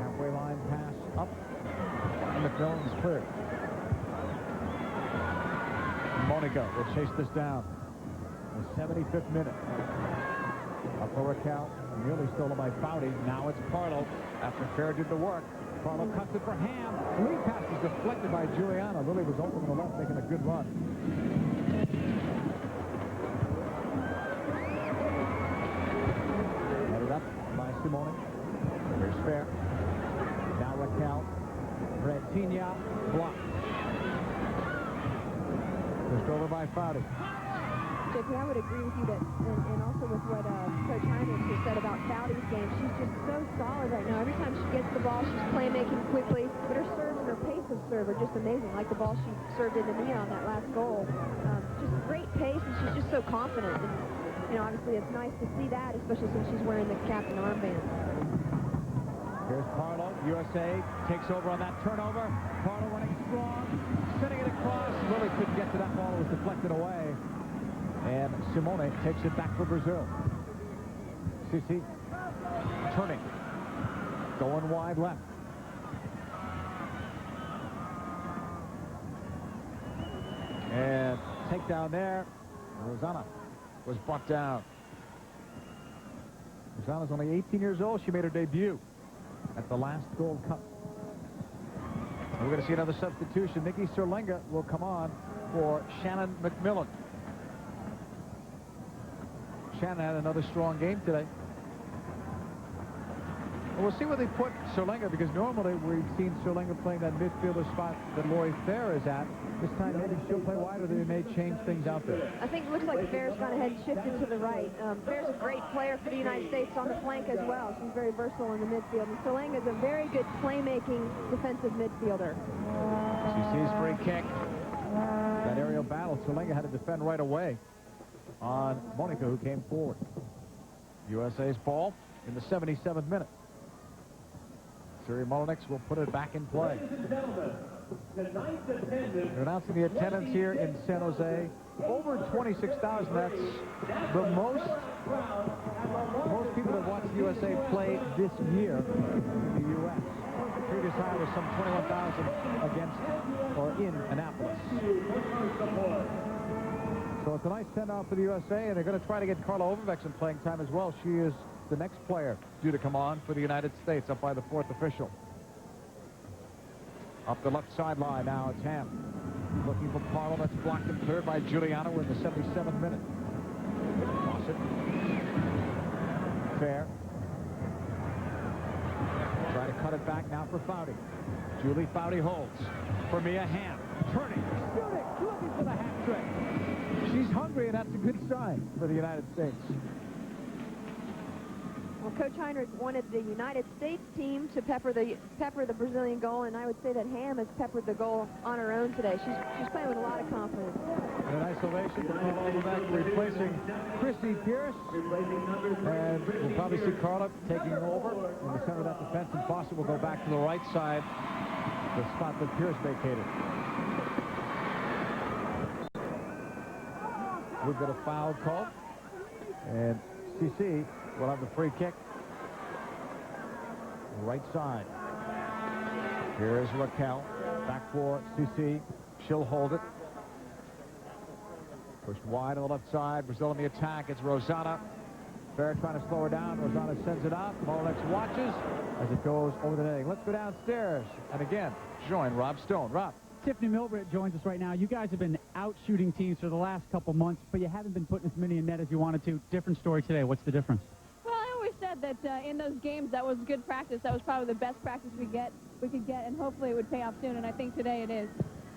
Halfway line pass up. And MacMillan's clear. Monica will chase this down. The 75th minute. Upper account, nearly stolen by Foudy. Now it's Parlow after Fair did the work. Parlow cuts it for Hamm. The lead pass is deflected by Juliana. Lilly was open to the left, making a good run. Headed up by Simone. Here's Fair. Now Raquel. Retinia blocked. Pushed over by Foudy. JP, I would agree with you that, and also with what Coach Heinrich has said about Foudy's game. She's just so solid right now. Every time she gets the ball, she's playmaking quickly. But her serve and her pace of serve are just amazing. Like the ball she served into Mia on that last goal. Just great pace, and she's just so confident. And, you know, obviously it's nice to see that, especially since she's wearing the captain armband. Here's Parlow. USA takes over on that turnover. Parlow running strong, sending it across. Lilly couldn't get to that ball. It was deflected away. And Simone takes it back for Brazil. Sissi turning. Going wide left. And takedown there. Rosanna was brought down. Rosanna's only 18 years old. She made her debut at the last Gold Cup. And we're going to see another substitution. Nikki Serlenga will come on for Shannon MacMillan. Shannon had another strong game today. Well, we'll see where they put Serlenga, because normally we've seen Serlenga playing that midfielder spot that Lori Fair is at. This time maybe she'll play wide, or they may change things out there. I think it looks like Fair's gone ahead and shifted to the right. Fair's a great player for the United States on the flank as well. She's very versatile in the midfield. And Serlenga's a very good playmaking defensive midfielder. CC's free kick. That aerial battle, Serlenga had to defend right away on Monica, who came forward. USA's ball in the 77th minute. Siri Mullinix will put it back in play. They're announcing the attendance here in San Jose. Over 26,000. That's the most people that watched USA play this year in the U.S. The previous high was some 21,000 against or in Annapolis. So it's a nice send-off for the USA, and they're going to try to get Carla Overbeck some playing time as well. She is the next player due to come on for the United States, up by the fourth official. Up the left sideline now, it's Hamm. Looking for Parlow. That's blocked and cleared by Juliana. We're in the 77th minute. Fawcett. Fair. Try to cut it back now for Foudy. Julie Foudy holds. For Mia Hamm. Turning. Shooting. Looking for the hat trick. She's hungry, and that's a good sign for the United States. Well, Coach Heinrich wanted the United States team to pepper the Brazilian goal, and I would say that Hamm has peppered the goal on her own today. She's playing with a lot of confidence. And a nice ovation for Carla Overbeck, replacing Christy Pearce. And we'll probably see Carla taking over in the center of that defense, and Fawcett will go back to the right side, the spot that Pearce vacated. We've got a foul call, and CC will have the free kick. Right side. Here's Raquel. Back for CC. She'll hold it. Pushed wide on the left side. Brazil on the attack. It's Rosanna. Fair trying to slow her down. Rosanna sends it up. Mullinix watches as it goes over the netting. Let's go downstairs and again join Rob Stone. Rob. Tiffany Milbrett joins us right now. You guys have been out shooting teams for the last couple months, but you haven't been putting as many in net as you wanted to. Different story today. What's the difference? Well, I always said that in those games, that was good practice. That was probably the best practice we could get, and hopefully it would pay off soon, and I think today it is.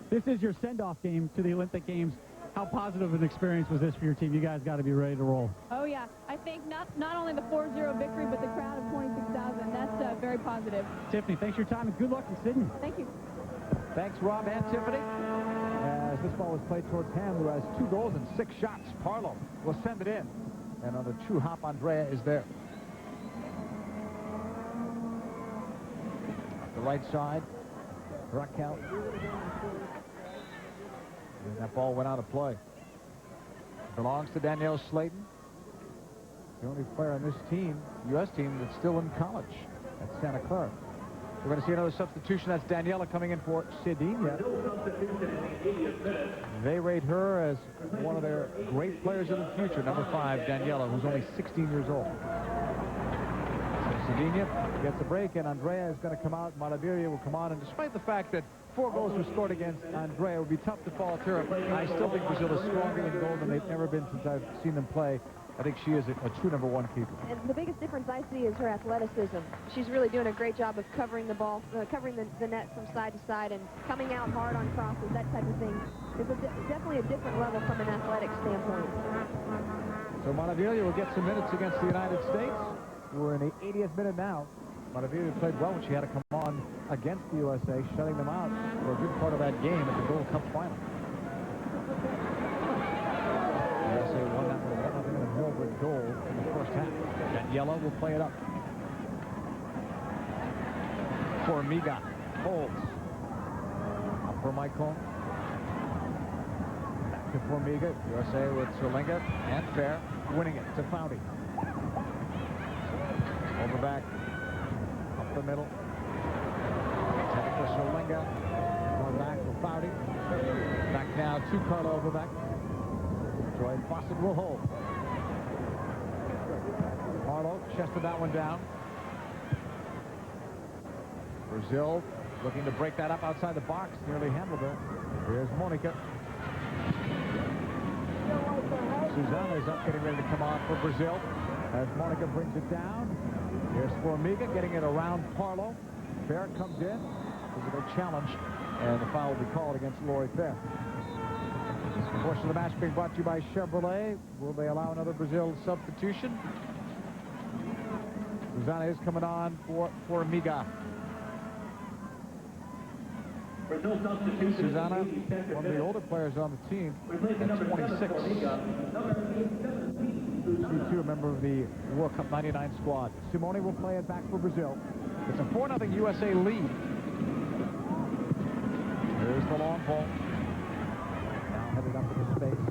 This is your send-off game to the Olympic Games. How positive an experience was this for your team? You guys got to be ready to roll. Oh, yeah. I think not only the 4-0 victory, but the crowd of 26,000. That's very positive. Tiffany, thanks for your time, and good luck in Sydney. Thank you. Thanks, Rob and Tiffany. As this ball was played towards Hamm, who has 2 goals and 6 shots. Parlow will send it in. And on a true hop, Andrea is there. The right side, Raquel. And that ball went out of play. Belongs to Danielle Slaton. The only player on this team, U.S. team, that's still in college at Santa Clara. We're going to see another substitution. That's Daniela coming in for Sardinia. They rate her as one of their great players of the future, number 5, Daniela, who's only 16 years old. So Sardinia gets a break, and Andrea is going to come out. Maraviria will come on, and despite the fact that 4 goals were scored against Andrea, it would be tough to fault her. I still think Brazil is stronger in goal than they've ever been since I've seen them play. I think she is a true number 1 keeper. And the biggest difference I see is her athleticism. She's really doing a great job of covering the ball, covering the net from side to side and coming out hard on crosses, that type of thing. It's definitely a different level from an athletic standpoint. So Maraviria will get some minutes against the United States. We're in the 80th minute now. Maraviria played well when she had to come on against the USA, shutting them out for a good part of that game at the Gold Cup final. The USA won that with a 1-0 Milbrett goal in the first half. Daniela will play it up. Formiga holds. Up for Michael. Back to Formiga. USA with Serlenga and Fair winning it to Foudy. Overbeck. Up the middle. Attack for Serlenga. Going back for Foudy. Back now to Carla Overbeck. Joy Fawcett will hold. Parlow chested that one down. Brazil looking to break that up outside the box. Nearly handled it. Here's Monica. Susanna is up, getting ready to come on for Brazil. As Monica brings it down. Here's Formiga getting it around Parlow. Fair comes in. Physical challenge. And the foul will be called against Lori Fair. Portion of the match being brought to you by Chevrolet. Will they allow another Brazil substitution? Susanna is coming on for Formiga. Susanna, one of the older players on the team, at 26. She too a member of the World Cup '99 squad. Simone will play it back for Brazil. It's a 4-0 USA lead. Here's the long ball. Now headed up into space.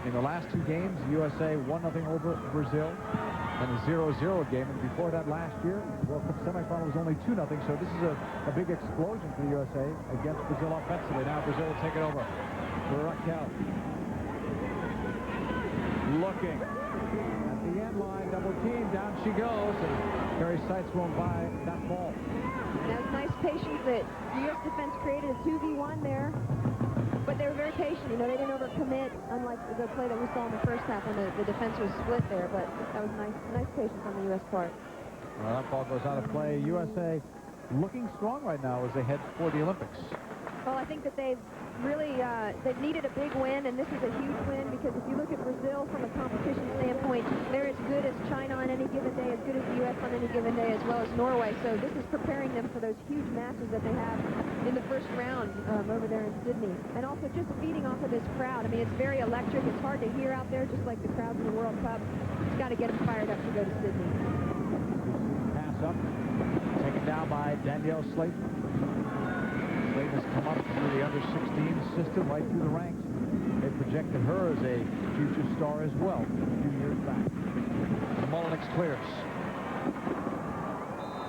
In the last 2 games, USA 1-0 over Brazil. And a 0-0 game, and before that last year, the World Cup semifinal was only 2-0, so this is a big explosion for the USA against Brazil offensively. Now Brazil will take it over. Raquel. Looking at the end line, double team, down she goes, and Carrie Seitz won't buy that ball. That was nice patience that the U.S. defense created a 2v1 there. But they were very patient. You know, they didn't overcommit, unlike the play that we saw in the first half when the defense was split there. But that was nice patience on the U.S. part. Well, that ball goes out of play. USA looking strong right now as they head for the Olympics. Well, I think that they've really they've needed a big win, and this is a huge win because if you look at Brazil from a competition standpoint, they're as good as China on any given day, as good as the U.S. on any given day, as well as Norway. So this is preparing them for those huge matches that they have in the first round over there in Sydney. And also just feeding off of this crowd. I mean, it's very electric. It's hard to hear out there, just like the crowds in the World Cup. It's got to get them fired up to go to Sydney. Pass up, taken down by Danielle Slaton. Slaton has come up through the under-16 system, right through the ranks. They projected her as a future star as well a few years back. The Mullinix clears.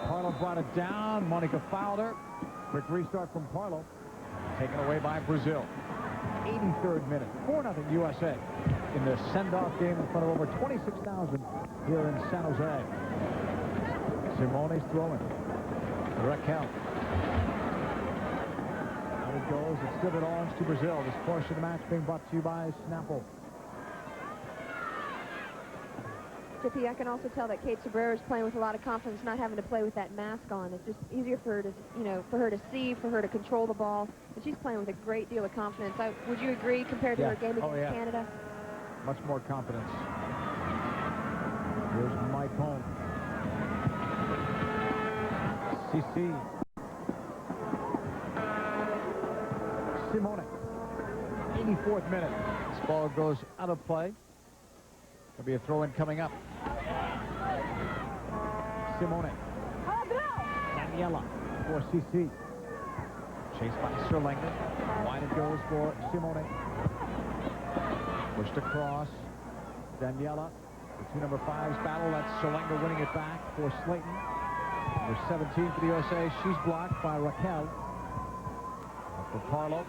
Parlow brought it down. Monica fouled her. Quick restart from Parlow. Taken away by Brazil. 83rd minute. 4-0 USA in the send-off game in front of over 26,000 here in San Jose. Simone's throwing. Raquel. goes. It still belongs to Brazil. This portion of the match being brought to you by Snapple. Chippy, I can also tell that Kate Sobrero is playing with a lot of confidence, not having to play with that mask on. It's just easier for her to, for her to see, for her to control the ball. And she's playing with a great deal of confidence. Would you agree compared to her game against Canada? Much more confidence. Here's Mike Holm. CC. Simone. 84th minute. This ball goes out of play. There'll be a throw-in coming up. Simone. Daniela for CC. Chased by Serlenga. Wide it goes for Simone. Pushed across. Daniela. The two number 5s battle. That's Serlenga winning it back for Slaton. Number 17 for the USA. She's blocked by Raquel. Up for Parlow.